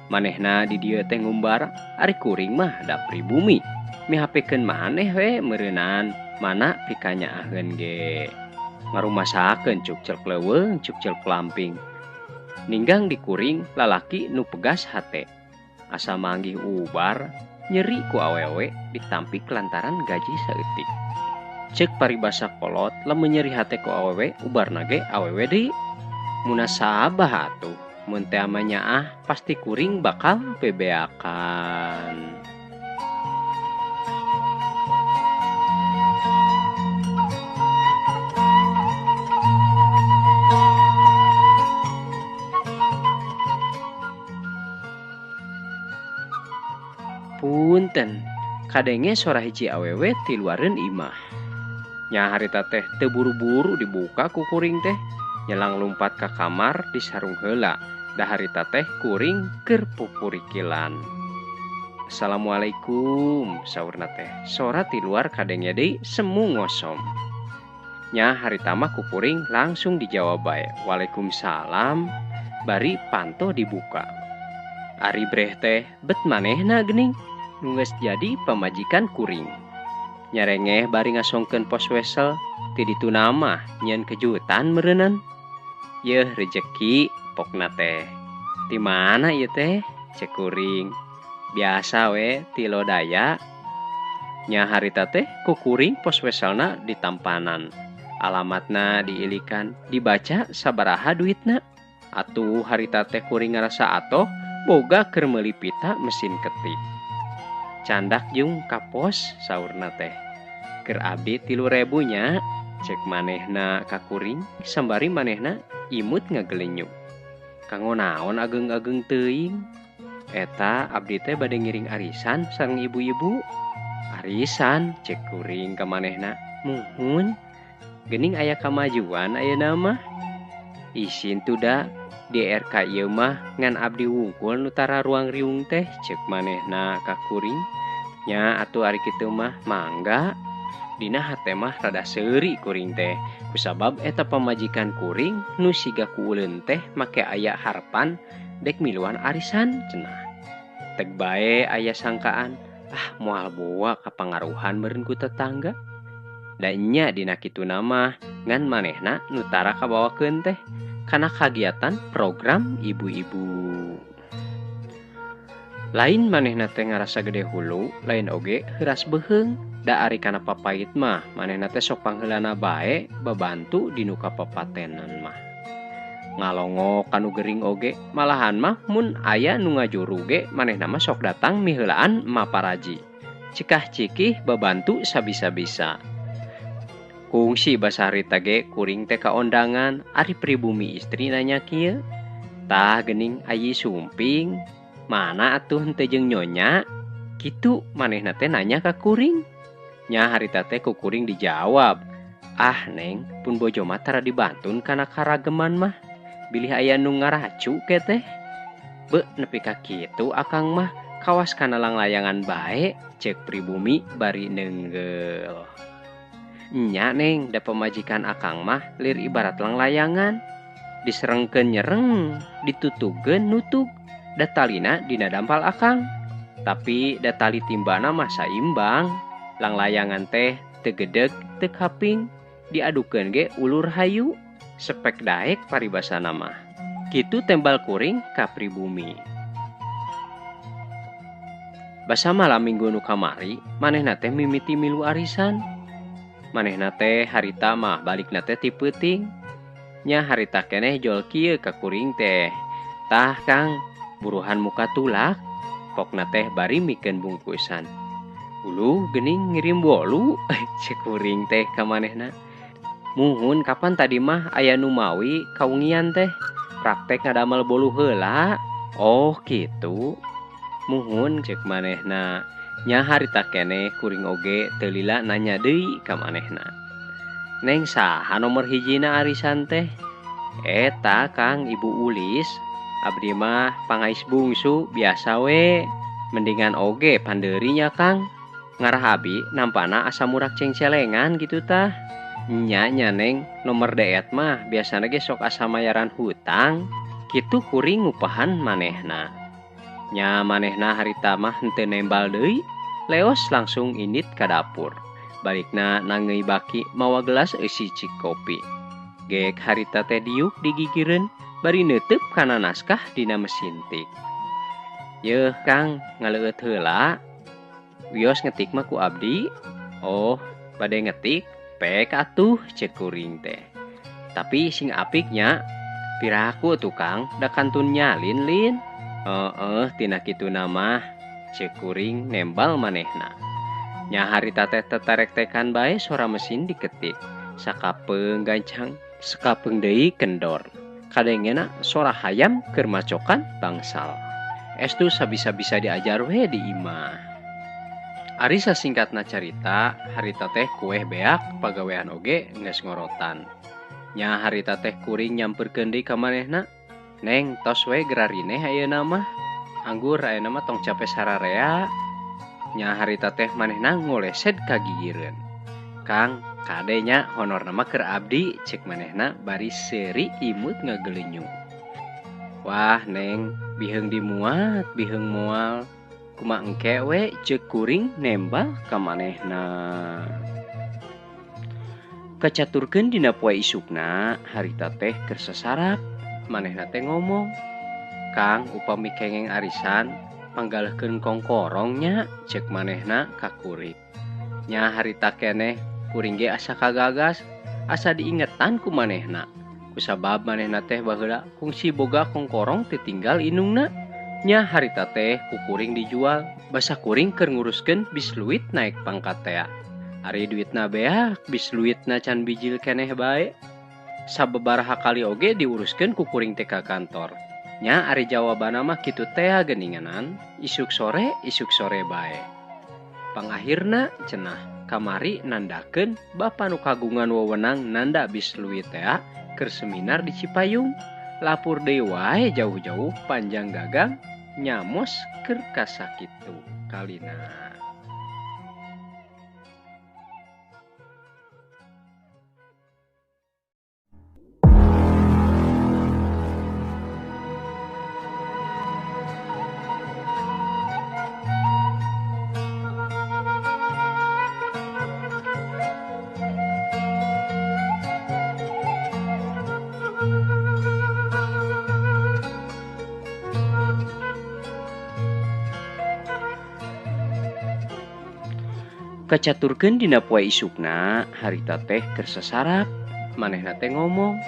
Manehna di dieu teh ngumbara, ari kuring mah da pribumi. Mihapekeun maneh we meureunan, mana pikanyaaheun ge. Ngarumasakeun cuk cel kleuweung, cuk cel pelamping. Ninggang di kuring lalaki nu pegas hate. Asa manggih ubar, nyeri ku awewe ditampik lantaran gaji saeutik. Cek paribasa kolot lamun nyeri hate ku awewe ubarna ge awewe deui. Mun sabah atuh mun teu ama nyaah pasti kuring bakal bebeakan. Punten, kadenge sora hiji awewe ti luareun imah. Nya harita teh teu buru-buru dibuka ku kuring teh, nyelang lumpat ka kamar disarung heula. Da harita teh kuring keur pupurikilan. Assalamualaikum, saurna teh. Sora ti luar kadenge deui semu ngosom. Nya harita mah ku kuring langsung dijawab bae. Waalaikumsalam, bari panto dibuka. Ari breh teh bet manehna geuning nu geus jadi pamajikan kuring. Nyarengeh bari ngasongkeun pos wesel ti ditu nama nyeun kejutan meureunan. Yeuh rejeki pokna teh. Ti mana ieu teh? Cek kuring. Biasa we ti lodaya. Nya harita teh ku kuring pos weselna ditampanan. Alamatna diilikan, dibaca sabaraha duitna. Atuh harita teh kuring ngarasa atoh boga keur meuli pita mesin ketik. Candak jung ka pos, saurna teh. Keur abdi 3.000 nya, cek manehna ka kuring, sambari manehna imut ngagelenyuk. Kanggo naon ageng-ageng teuing? Eta abdi teh bade ngiring arisan sareng ibu-ibu. Arisan, cek kuring ka manehna. Muhun, geuning aya kamajuan ayeuna mah. Isin tuh da. Di RK ieu mah ngan abdi wungkul nu tara ruang riung teh, cek manehna ka kuring. Nya atuh ari kitu mah mangga. Dina hate mah rada seuri kuring teh. Kusabab eta pamajikan kuring nu siga ku uleun teh make aya harapan dek miluan arisan cenah. Teg bae aya sangkaan, moal boa kapangaruhan meureun ku tetangga. Da nya dina kituna mah ngan manehna nu tara kabawakeun teh kana kagiatan program ibu-ibu. Lain manehna teh ngarasa gede hulu, lain oge heuras beheung. Da ari kana papait mah manehna teh sok pangheulana bae babantu dinu kapapatenan mah. Ngalongo kanu gering oge, malahan mah mun aya nu ngajuru ge manehna mah sok datang miheulaan maparaji. Cikah cikih babantu sabisa-bisa. Kungsi basa harita ge kuring teh kaondangan ari pribumi istri nanya kieu. Tah geuning ayi sumping, mana atuh henteu jeung nyonya? Kitu manehna teh nanya ka kuring. Nya harita teh ku kuring dijawab, Neng, pun bojo mah tara dibantun kana karageman mah. Bilih aya nu ngaracu ke teh. Be nepi ka kitu akang mah kawas kana langlayangan bae, cek pribumi bari neunggel. Nya Neng, da pemajikan akang mah lir ibarat langlayangan. Diserengkeun nyereng, ditutugkeun nutug. Da talina dina dampal akang. Tapi da tali timbana mah saimbang. Langlayangan teh teu gedeg, teu kaping. Diadukeun ge ulur hayu. Sepek daek paribasana mah. Kitu tembal kuring ka pribumi. Basa malam minggu nu kamari, manehna teh mimiti milu arisan. Manehna teh harita mah balikna teh ti peuting. Nya harita keneh jol kieu ka kuring teh. Tah Kang, buruhan muka tulak. Pokna teh bari mikeun bungkusan. Uluh geuning ngirim bolu, cek kuring teh ka manehna. Muhun kapan tadi mah aya nu mawi kaungian teh praktek ngadamel bolu heula. Oh gitu. Muhun cek manehna. Nya harita keneh kuring oge teu lila nanya deui ka manehna. Neng saha nomor hijina arisan teh? Eta Kang Ibu Ulis. Abdi mah pangais bungsu biasa we. Mendingan oge pandeurinya Kang. Ngarah abi nampana asa murak cengcelengan gitu tah. Nya neng nomor deet mah biasana ge sok asa mayaran hutang. Kitu kuring ngupahan manehna. Nya manehna harita mah henteu nembal deui, leos langsung indit ka dapur. Balikna nangei baki mawa gelas eusi cik kopi. Gek harita teh diuk digigireun bari neuteub kana naskah dina mesin tik. Yeuh Kang, ngaleueut heula. Wios ngetik mah ku abdi. Oh, bade ngetik, pek atuh cek kuring teh. Tapi sing apiknya, piraku tuh Kang, da kantun nyalin lin. Tina kitu nama cek kuring nembal manehna. Nya harita teh tetarek tekan bae suara mesin diketik. Sakapeung gancang, sakapeung deui kendor. Kadengena suara hayam keur macokan bangsal. Estu sabisa-bisa diajar we di imah. Ari sasingkatna carita, harita teh kueh beak pagawean oge geus ngorotan. Nya harita teh kuring nyamperkeun deui ka manehna. Neng tos we gerarineh ayeuna mah. Anggur ayeuna mah tong cape sararea. Nya harita teh manehna ngolesed ka gigireun. Kang, kadenya honorna mah keur abdi cek manehna bari seuri imut ngagelenyung. Wah Neng, biheung dimuat, biheung moal. Kumaha engke we ceuk kuring nembal ka manehna. Kacaturkeun dina poe isukna, harita teh keur sasarap. Manehna teh ngomong, Kang upami kengeng arisan panggalehkeun kongkorongnya cek manehna ka kuring. Nya harita keneh kuring ge asa kagagas, asa diingetan ku manehna. Kusabab manehna teh baheula kungsi boga kongkorong teu tinggal inungna. Nya harita teh ku kuring dijual, basa kuring keur nguruskeun bis luit naik pangkat teh. Ari duitna beak bis luitna can bijil keneh bae. Sababaraha kali oge diuruskeun ku kuring teh ka kantor. Nya ari jawabana mah kitu teh geuninganan, isuk sore bae. Pangakhirna cenah kamari nandakeun bapa nu kagungan wewenang nanda bis luit teh keur seminar di Cipayung. Lapur deui wae jauh-jauh panjang gagang nyamos keur ka sakitu kalina. Kacaturkeun dina poe isukna, harita teh keur sasarap. Manehna teh ngomong,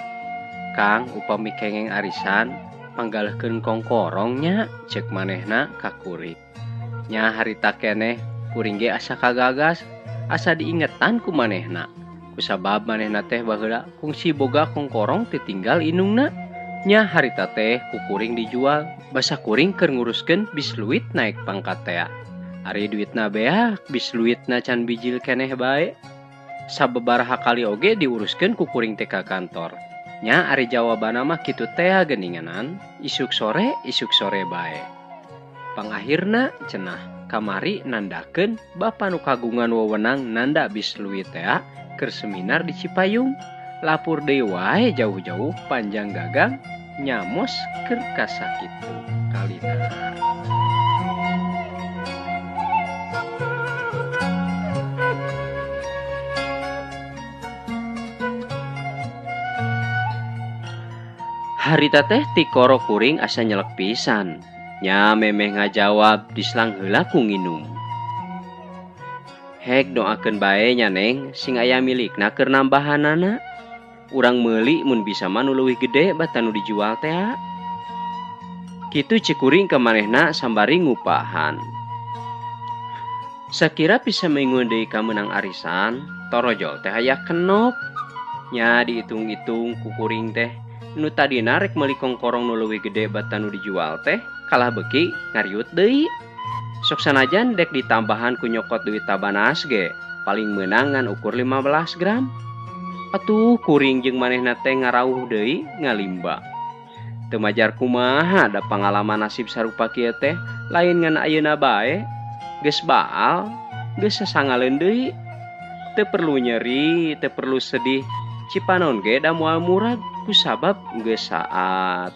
Kang upami kengeng arisan panggalehkeun kongkorongnya cek manehna ka kuring. Nya harita keneh kuring ge asa kagagas, asa diingetan ku manehna. Kusabab manehna teh baheula kungsi boga kongkorong teu tinggal inungna. Nya harita teh ku kuring dijual, basa kuring keur nguruskeun bis luit naik pangkat teh. Ari duitna beak bis luitna can bijil keneh bae. Sababaraha kali oge diuruskeun ku kuring teh ka kantor. Nya ari jawabana mah kitu teh geuninganan, isuk sore bae. Pangakhirna cenah kamari nandakeun bapa nu kagungan wewenang nanda bis luit teh keur seminar di Cipayung. Lapur deui wae jauh-jauh panjang gagang nyamos keur ka sakitu kalina. Harita teh ti koro kuring asa nyelek pisan. Nya memeh ngajawab dislang heula ku nginum. Hek doakeun bae nya Neng, sing aya milikna keur nambahanana. Urang meuli mun bisa mah nu leuwih gede batan nu dijual teh. Kitu cik kuring ka manehna sambari ngupahan. Sakira bisa mengun deui ka meunang arisan, torojol teh aya kenop. Nya dihitung-hitung ku kuring teh nu tadina rek meuli kongkorong nu leuwih gede batan nu dijual teh kalah beki ngariut deui. Sok sanajan dek ditambahan ku nyokot duit tabanas ge paling meunangan ukur 15 gram. Atuh kuring jeung manehna teh ngarawuh deui ngalimba. Teu majar kumaha da pangalaman nasib sarupa kieu teh lain ngan ayeuna bae. Geus baal, geus sasangaleun deui. Teu perlu nyeri, teu perlu sedih. Cipanon ge da moal murag kusabab geus saat.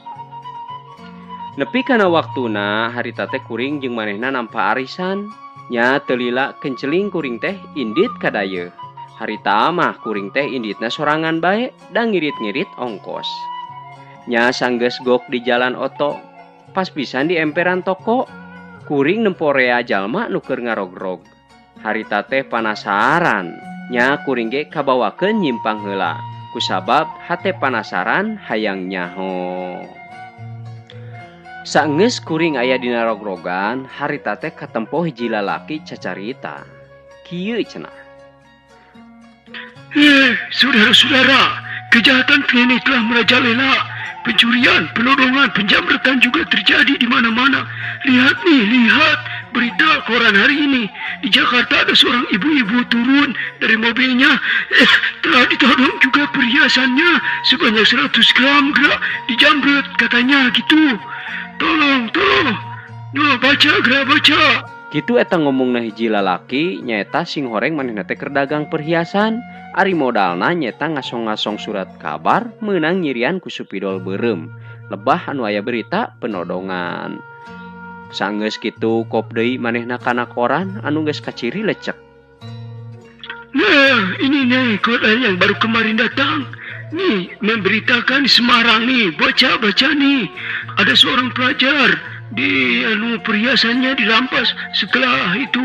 Nepi kana waktuna harita teh kuring jeung manehna nampa arisan. Nya teu lila kenceling kuring teh indit ka dayeuh. Harita mah kuring teh inditna sorangan bae da ngirit-ngirit ongkos. Nya sanggeus gok di jalan oto, pas pisan di emperan toko, kuring nemporea jalma nu keur ngarogrog. Harita teh panasaran, nya kuring ge kabawakeun nyimpang heula, kusabab hate panasaran hayang nyaho. Saenggeus kuring aya dina rogrogan, harita teh katempo hiji lalaki cacarita. Kieu cenah. Saudara-saudara, kejahatan ini telah merajalela. Pencurian, penodongan, penjamretan juga terjadi di mana-mana. Lihat nih, lihat berita koran hari ini. Di Jakarta ada seorang ibu-ibu turun dari mobilnya. Telah ditodong juga perhiasannya sebanyak 100 gram gerak dijamret katanya gitu. Tolong. Nah, baca. Kitu eta ngomongna hiji lalaki nyaeta sing horeng manehna teh keur dagang perhiasan. Ari modalna nyeta ngasong-ngasong surat kabar meunang nyirian ku supidol beureum. Lebah anu aya berita penodongan. Sanggeus kitu kop deui manehna kana koran anu geus kaciri lecek. Nah, ini nih koran yang baru kemarin datang. Nih, memberitakan di Semarang nih, baca nih. Ada seorang pelajar di perhiasannya dirampas. Setelah itu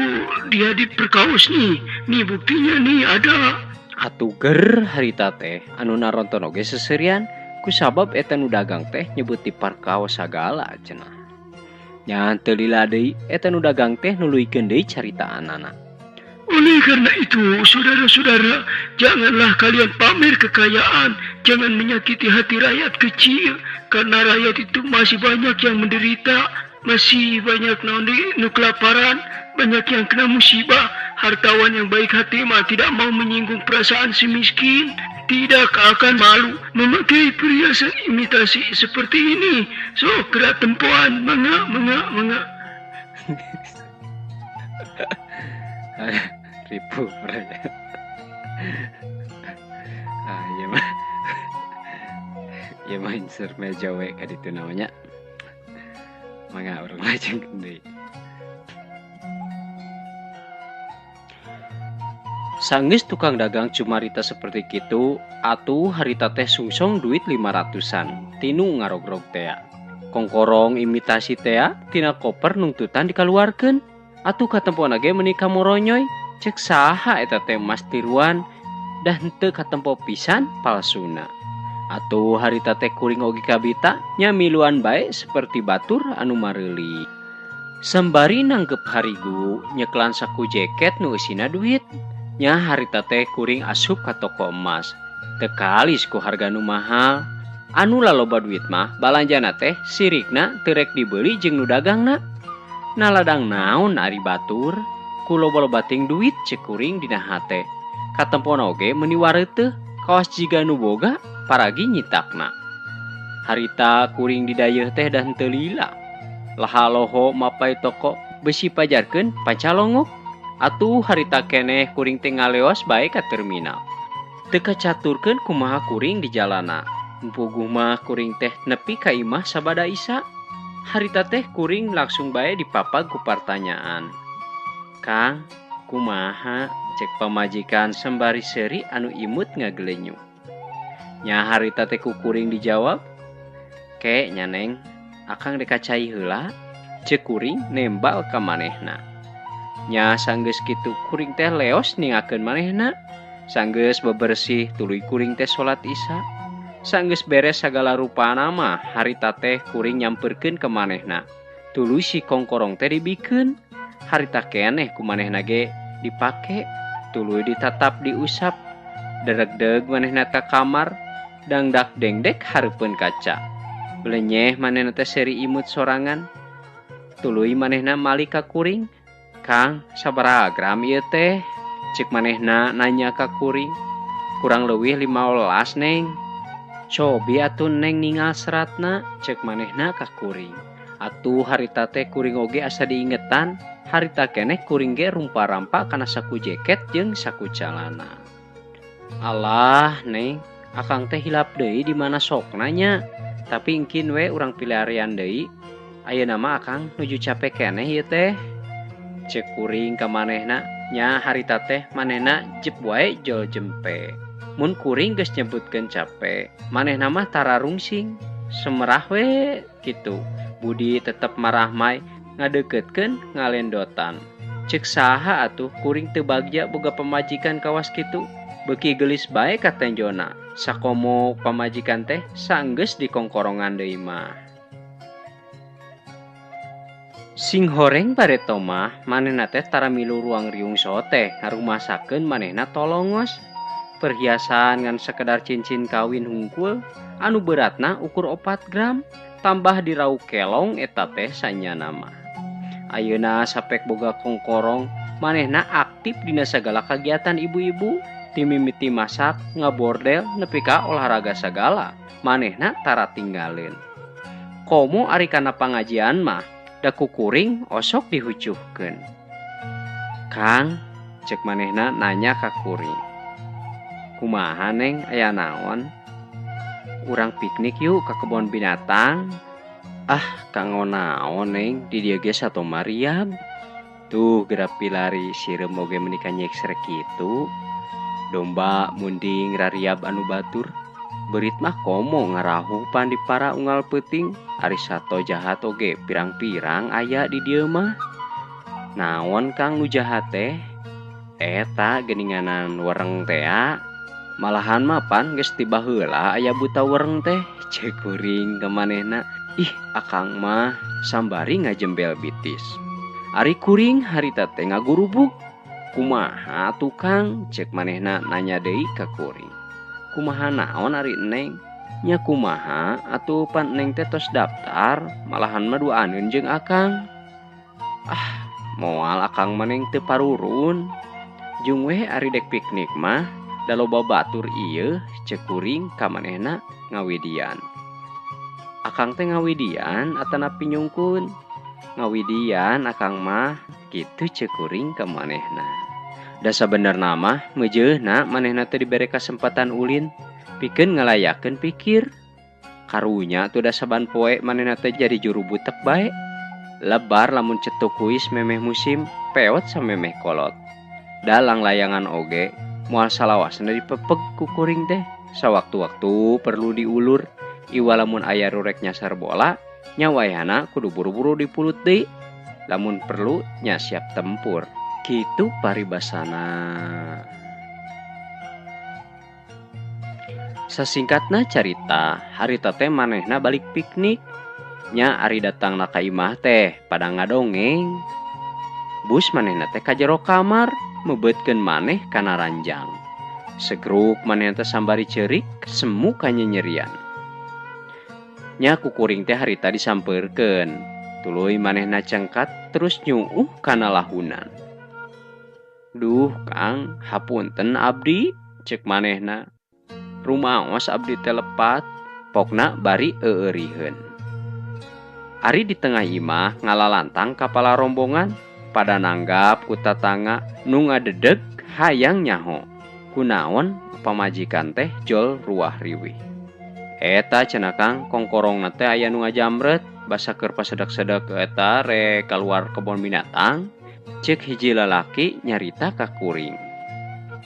dia diperkaos nih. Nih buktinya nih ada. Atuh ger harita teh anu naronton oge seserian kusabab eta nu dagang teh nyebut di parkaos sagala cenah. Nya teu lila deui eta nu dagang teh nuluykeun deui caritaanana. Oleh karena itu, saudara-saudara, janganlah kalian pamer kekayaan, jangan menyakiti hati rakyat kecil, karena rakyat itu masih banyak yang menderita, masih banyak nu kelaparan, banyak yang kena musibah. Hartawan yang baik hati mah tidak mau menyinggung perasaan si miskin, tidak akan malu memakai perhiasan imitasi seperti ini. So, gerak tempuan, mengak. Ribu mereka. Ya mah insert meja we ka ditu namanya. Mangga urang lajeng deui. Sanggeus tukang dagang cumarita seperti kitu, atuh harita teh sungsong duit 500-an tinu ngarogrog tea. Kongkorong imitasi tea tina koper nungtutan dikaluarkeun. Atuh katempona ge meuni kamoronyoy, cek saha eta teh mas tiruan dah henteu katempo pisan palsuna. Atuh harita teh kuring oge kabita nya miluan bae seperti batur anu mareuli. Sembari nanggep harigu nyeklan saku jaket nu eusina duit. Nya harita teh kuring asup ka toko emas. Teu kalis ku harga nu mahal. Anu laloba duit mah balanjana teh sirikna teu rek dibeuli jeung nu dagangna. Naladang naon ari batur? Ku loba-loba ting duit cek kuring dina hate. Katempona oge meuni wareuteuh kaos jiga nu boga paragi nyitakna. Harita kuring di dayeuh teh dan teu lila. Lahaloho mapai toko besi pajarkeun pancalongok. Atuh harita keneh kuring teh ngaleos bae ka terminal. Teu kacaturkeun kumaha kuring di jalana. Empuguh mah kuring teh nepi ka imah sabada isya. Harita teh kuring langsung bae dipapag ku pertanyaan. Kang, kumaha? Cek pamajikan sembari seuri anu imut ngagelenyu. Nya harita teh ku kuring dijawab. Ke nya Neng, akang dekacai heula. Cek kuring nembal ka manehna. Nya sanggeus kitu kuring teh leos ningakeun manehna. Sanggeus bebersih tuluy kuring teh salat isya. Sanggeus beres sagala rupana mah harita teh kuring nyamperkeun ke manehna. Tuluy si kongkorong teh dibikeun. Harita keneh ku manehna ge dipake, tuluy ditatap diusap. Dereg-deg manehna ka kamar, dangdak dengdek hareupeun kaca. Belenyeh manehna teh seri imut sorangan. Tuluy manehna mali ka kuring. "Kang, sabaraha gram ieu teh?" Cek manehna nanya ka kuring. "Kurang leuwih 15, Neng." "Cobi atuh Neng ningal seratna," cek manehna ka kuring. Atuh harita teh kuring oge asa diingetan, harita keneh kuring ge rumpa-rampa kana saku jeket jeung saku calana. "Alah, Neng, akang teh hilap deui di mana sokna nya. Tapi engkin we urang pilarian deui. Ayeuna mah akang nuju capek keneh ieu teh," cek kuring ka manehna. Nya harita teh manehna jep wae jol jempe. Mun kuring geus nyebutkeun capek, manehna mah tara rungsing, semerah we kitu. Budi tetep marah may ngadeukeutkeun ngalendotan. Cek saha atuh kuring teu bagja boga pamajikan kawas kitu. Beuki geulis bae ka tenjona. Sakomo pamajikan teh saenggeus dikongkorongan deui mah. Sing horeng bareto mah manehna teh tara milu ruang riung so teh ngarumasakeun manehna tolongos. Perhiasan ngan sakedar cincin kawin hungkul anu beratna ukur 4 gram tambah dirau kelong eta teh sanyana mah. Ayeuna sapek boga kongkorong manehna aktif dina sagala kagiatan ibu-ibu, ti mimiti masak, ngabordel, nepi ka olahraga sagala. Manehna tara tinggaleun. Komo ari kana pangajian mah da kukuring osok dihucuhkeun. "Kang," cek manehna nanya ka kuring. "Kumaha Neng, aya naon?" "Urang piknik yuk ka kebon binatang." "Ah, kanggo naon Neng, di dieu ge sato Mariam." "Tuh geura pilari sireum oge menika nyeksrek kitu. Domba munding rariab anu batur. Beurit mah komo ngarahupan di para unggal peuting. Ari sato jahat oge pirang-pirang aya di dieu mah." "Naon Kang nu jahat teh?" "Eta geuninganan wereng teh. Malahan mapan geus tiba heula aya buta wereng teh," cek kuring ka manehna. "Ih, akang mah sambari ngajembel bitis." Ari kuring harita teh ngagurubuk. "Kumaha atuh Kang?" cek manehna nanya deui ka kuring. "Kumaha naon ari Neng?" "Nya kumaha atuh pan Neng teh tos daftar, malahan mah duaaneun jeung akang." "Ah, moal akang mah Neng teu parurun. Jung we ari dek piknik mah da loba batur ieu," cek kuring ka manehna ngawidian. "Akang teh ngawidian atanapi nyungkun?" "Ngawidian akang mah," kitu cek kuring ka manehna. Da sabenerna mah meujeunna manehna teh dibere kasempatan ulin pikeun ngalayakeun pikir. Karunya tuh da saban poe manehna teh jadi juru butek bae. Lebar lamun cetuk kuis memeh musim, peot samemeh kolot. Dalang layangan oge moal salawasna dipepeg ku kuring teh. Sawaktu-waktu perlu diulur. Iwa lamun aya rurek nyasar bola, nya wayahna kudu buru-buru dipulut deui. Lamun perlu nya siap tempur. Kitu paribasana. Sasingkatna carita, harita teh manehna balik piknik. Nya ari datangna ka imah teh pada ngadongeng. Bus manehna teh ka jero kamar, mebeutkeun maneh kana ranjang. Segruk manehna teh sambari ceurik, semu ka nyerian. Nya kukuring teh harita disampeurkeun. Tuluy manehna cengkat terus nyuuh kana lahunan. "Duh Kang, hapunten abdi," cek manehna. "Rumaos abdi teh lepat," pokna bari eueuriheun. Ari di tengah imah ngalalantang kapala rombongan pada nanggap ku tatangga nu ngadedeg hayang nyaho. Kunaon pamajikan teh jol ruah riwih. "Eta cenah Kang, kongkorongna teh aya nu ngajamret, basa keur pasedak-sedak eta rek kaluar kebon binatang," cek hiji lalaki nyarita ka kuring.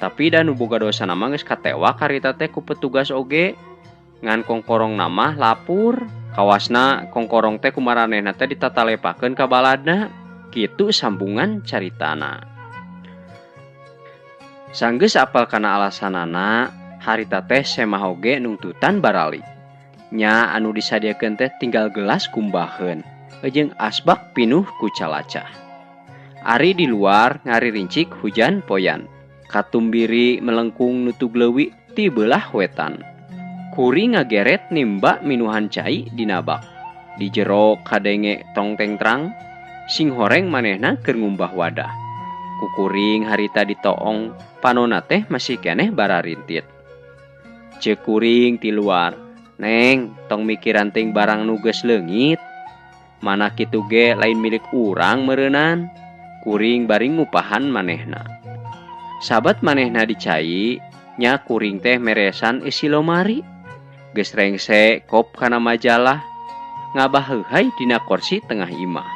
Tapi da nu boga dosa nama geus katewak harita teh ku petugas oge. Ngan kongkorong nama lapur. Kawasna kongkorong teh kumaranehna teh ditatalepakeun ka baladna. Kitu sambungan caritana. Sanggeus apal kana alasanana, harita teh semah oge nungtutan barali. Nya anu disadiakeun teh tinggal gelas kumbaheun, jeung asbak pinuh ku calacah. Ari di luar ngaririncik hujan poyan. Katumbiri melengkung nutug leuwih ti beulah wetan. Kuring ngageret nimba minuhan cai dina bak. Di jero kadenge tongteng terang, sing horeng manehna keur ngumbah wadah. Kukuring harita ditoong, panonna teh masih keneh bararintit. Ceuk kuring ti luar, "Neng, tong mikiran ting barang nu geus leungit. Mana kitu ge lain milik urang meureunnan." Kuring bari ngupahan manehna. Sabat manehna dicai, nya kuring teh meresan isi lomari. Geus rengse kop kana majalah, ngabaheuhay dina kursi tengah imah.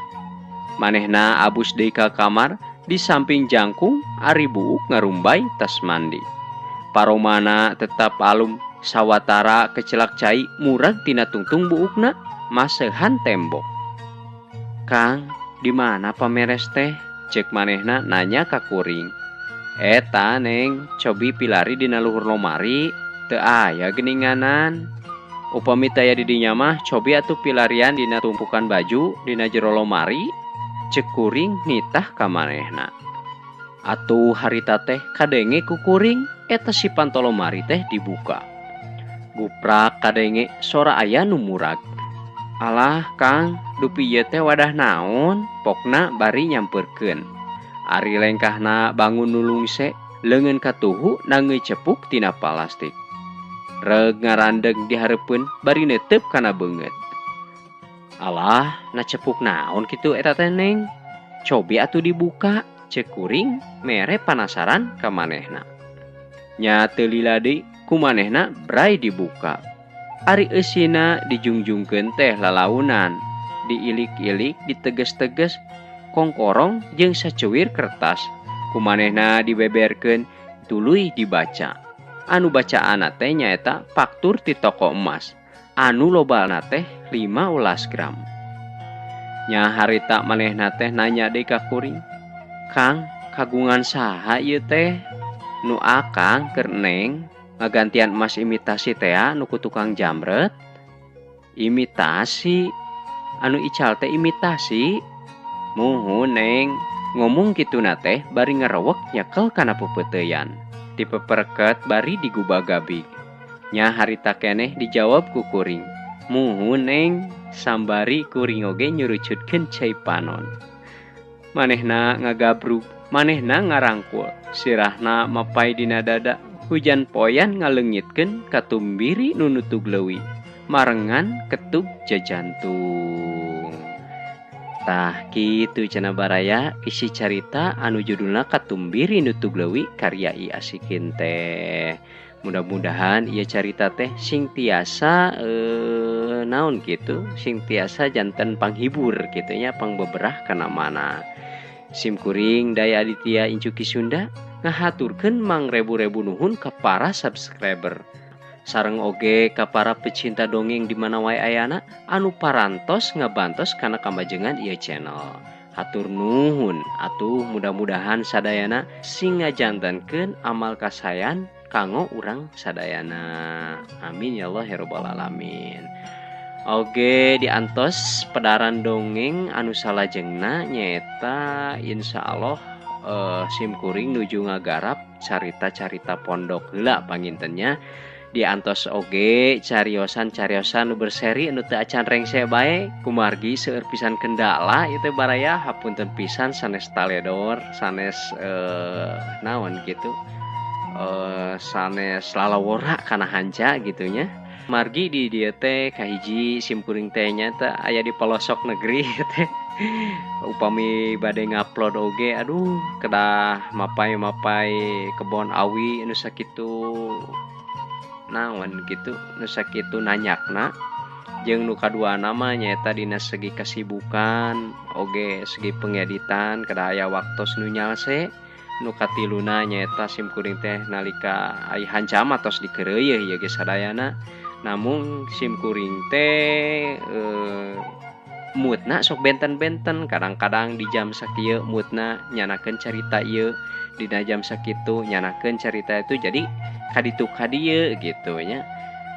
Manehna abus deui ka kamar, di samping jangkung ari buuk ngarumbay tas mandi. Paromana tetap alum sawatara kecelak cai murag tina tungtung buukna maseuhan tembok. "Kang, di mana pameres teh?" Ceuk manehna nanya ka kuring. "Eta Neng, cobi pilari dina luhur lomari, teu aya geuninganan. Upami taya di dinya mah cobi atuh pilarian dina tumpukan baju dina jero lomari." Ceuk kuring nitah ka manehna. Atuh harita teh kadenge ku kuring eta si pantolomari teh dibuka. Guprak kadenge sora aya nu murag. "Alah Kang, dupi ieu teh wadah naon?" Pokna bari nyampeurkeun. Ari lengkahna bangun nulungse, leungeun katuhu nangeui cepuk tina plastik. Reug ngarandeg di hareupeun bari neuteup kana beungeut. "Alah, na cepuk naon kitu eta teh Neng? Cobi atuh dibuka," ceuk kuring mere panasaran ka manehna. Nya teu lila deui ku manehna bray dibuka. Ari eusina dijungjungkeun teh lalaunan, diilik-ilik, diteges-teges, kongkorong jeung saceuwir kertas. Ku manehna dibeberkeun, tuluy dibaca. Anu bacaanna teh nyaeta faktur ti toko emas. Anu lobana teh 15 gram. Nya harita manehna teh nanya deui ka kuring, "Kang, kagungan saha ieu teh?" "Nu akang keur Neng, ngagantian emas imitasi teh nu ku tukang jamret." "Imitasi? Anu ical teh imitasi?" "Muhun Neng." Ngomong kituna teh bari ngarewek nyekel kana peupeuteuyan. Dipeperket bari digubagabik. Nya harita keneh dijawab ku kuring, "Muhun Neng." Sambari kuring oge nyurucutkeun cai panon. Manehna ngagabrug, manehna ngarangkul, sirahna mapai dina dada. Hujan poyan ngaleungitkeun katumbiri nu nutug leuwih, marengan ketug jajantung. Tah kitu cenah baraya isi carita anu judulna Katumbiri Nutug Leuwih karya I Asikin teh. Mudah-mudahan ieu carita teh sing tiasa naon kitu, sing tiasa janten panghibur kitu nya, pangbeberah kana mana. Sim kuring Daya Aditya Incu Ki Sunda ngahaturkeun mangrebu-rebu nuhun ka para subscriber. Sareng oge ka para pecinta dongeng di mana wae ayana anu parantos ngabantos kana kamajengan ieu channel. Hatur nuhun atuh, mudah-mudahan sadayana sing ngajantenkeun amal kasayan kanggo urang sadayana. Amin ya Allah ya rabbal alamin. Oge diantos pedaran dongeng anu salajengna nyaeta insyaallah sim kuring nuju ngagarap carita-carita pondok heula pangintennya. Diantos oge cariosan-cariosan nu berseri anu teu acan rengse bae kumargi seueur pisan kendala ieu teh baraya, hapunten pisan sanes taledor, sanes naon kitu, sanes lalawora kana hanca gitunya. Margi di dieu teh kahiji sim kuring teh nya teh aya di pelosok negeri teh. Upami bade ngupload oge aduh kedah mapai-mapai kebon awi anu sakitu naon gitu, nu sakitu nanyakna. Jeung nu kaduana mah nyaeta dina segi kasibukan oge segi pengeditan kedah aya waktos nu nyalse. Nu katiluna nyaeta sim kuring teh nalika aya hancama tos dikeureuy ieu ge sadayana. Namun sim kuring teh moodna sok benten-benten, kadang-kadang di jam sakieu moodna nyanakeun carita ieu, dina jam sakitu nyanakeun carita itu, jadi kaditu kadieu gitu nya.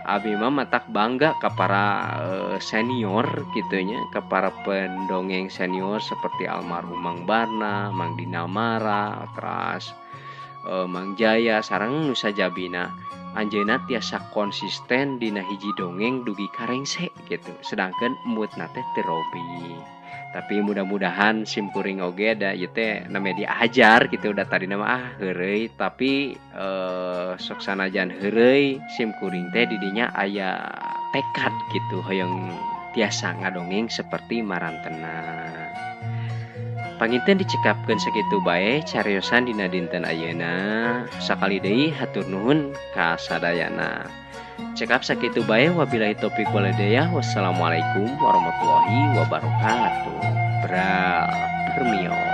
Abi mah matak bangga ka para senior gitu nya, ka para pendongeng senior seperti almarhum Mang Barna, Mang Dina Mara, teras Mang Jaya sareng nu sajabina anjeunna tiasa konsisten dina hiji dongeng dugi karengse gitu. Sedangkan moodna teh teu robi. Tapi mudah-mudahan simkuring oge da ieu teh namanya diajar gitu udah tadi nama heureuy tapi sok sanajan heureuy simkuring teh didinya aya tekad gitu hoyong tiasa ngadongeng seperti marantena. Panginten dicekapkeun sakitu bae cariosan dina dinten ayeuna. Sakali deui hatur nuhun ka sadayana. Cekap sakitu bae wabillahi taufik wal hidayah. Wassalamualaikum warahmatullahi wabarakatuh. Bra Permio.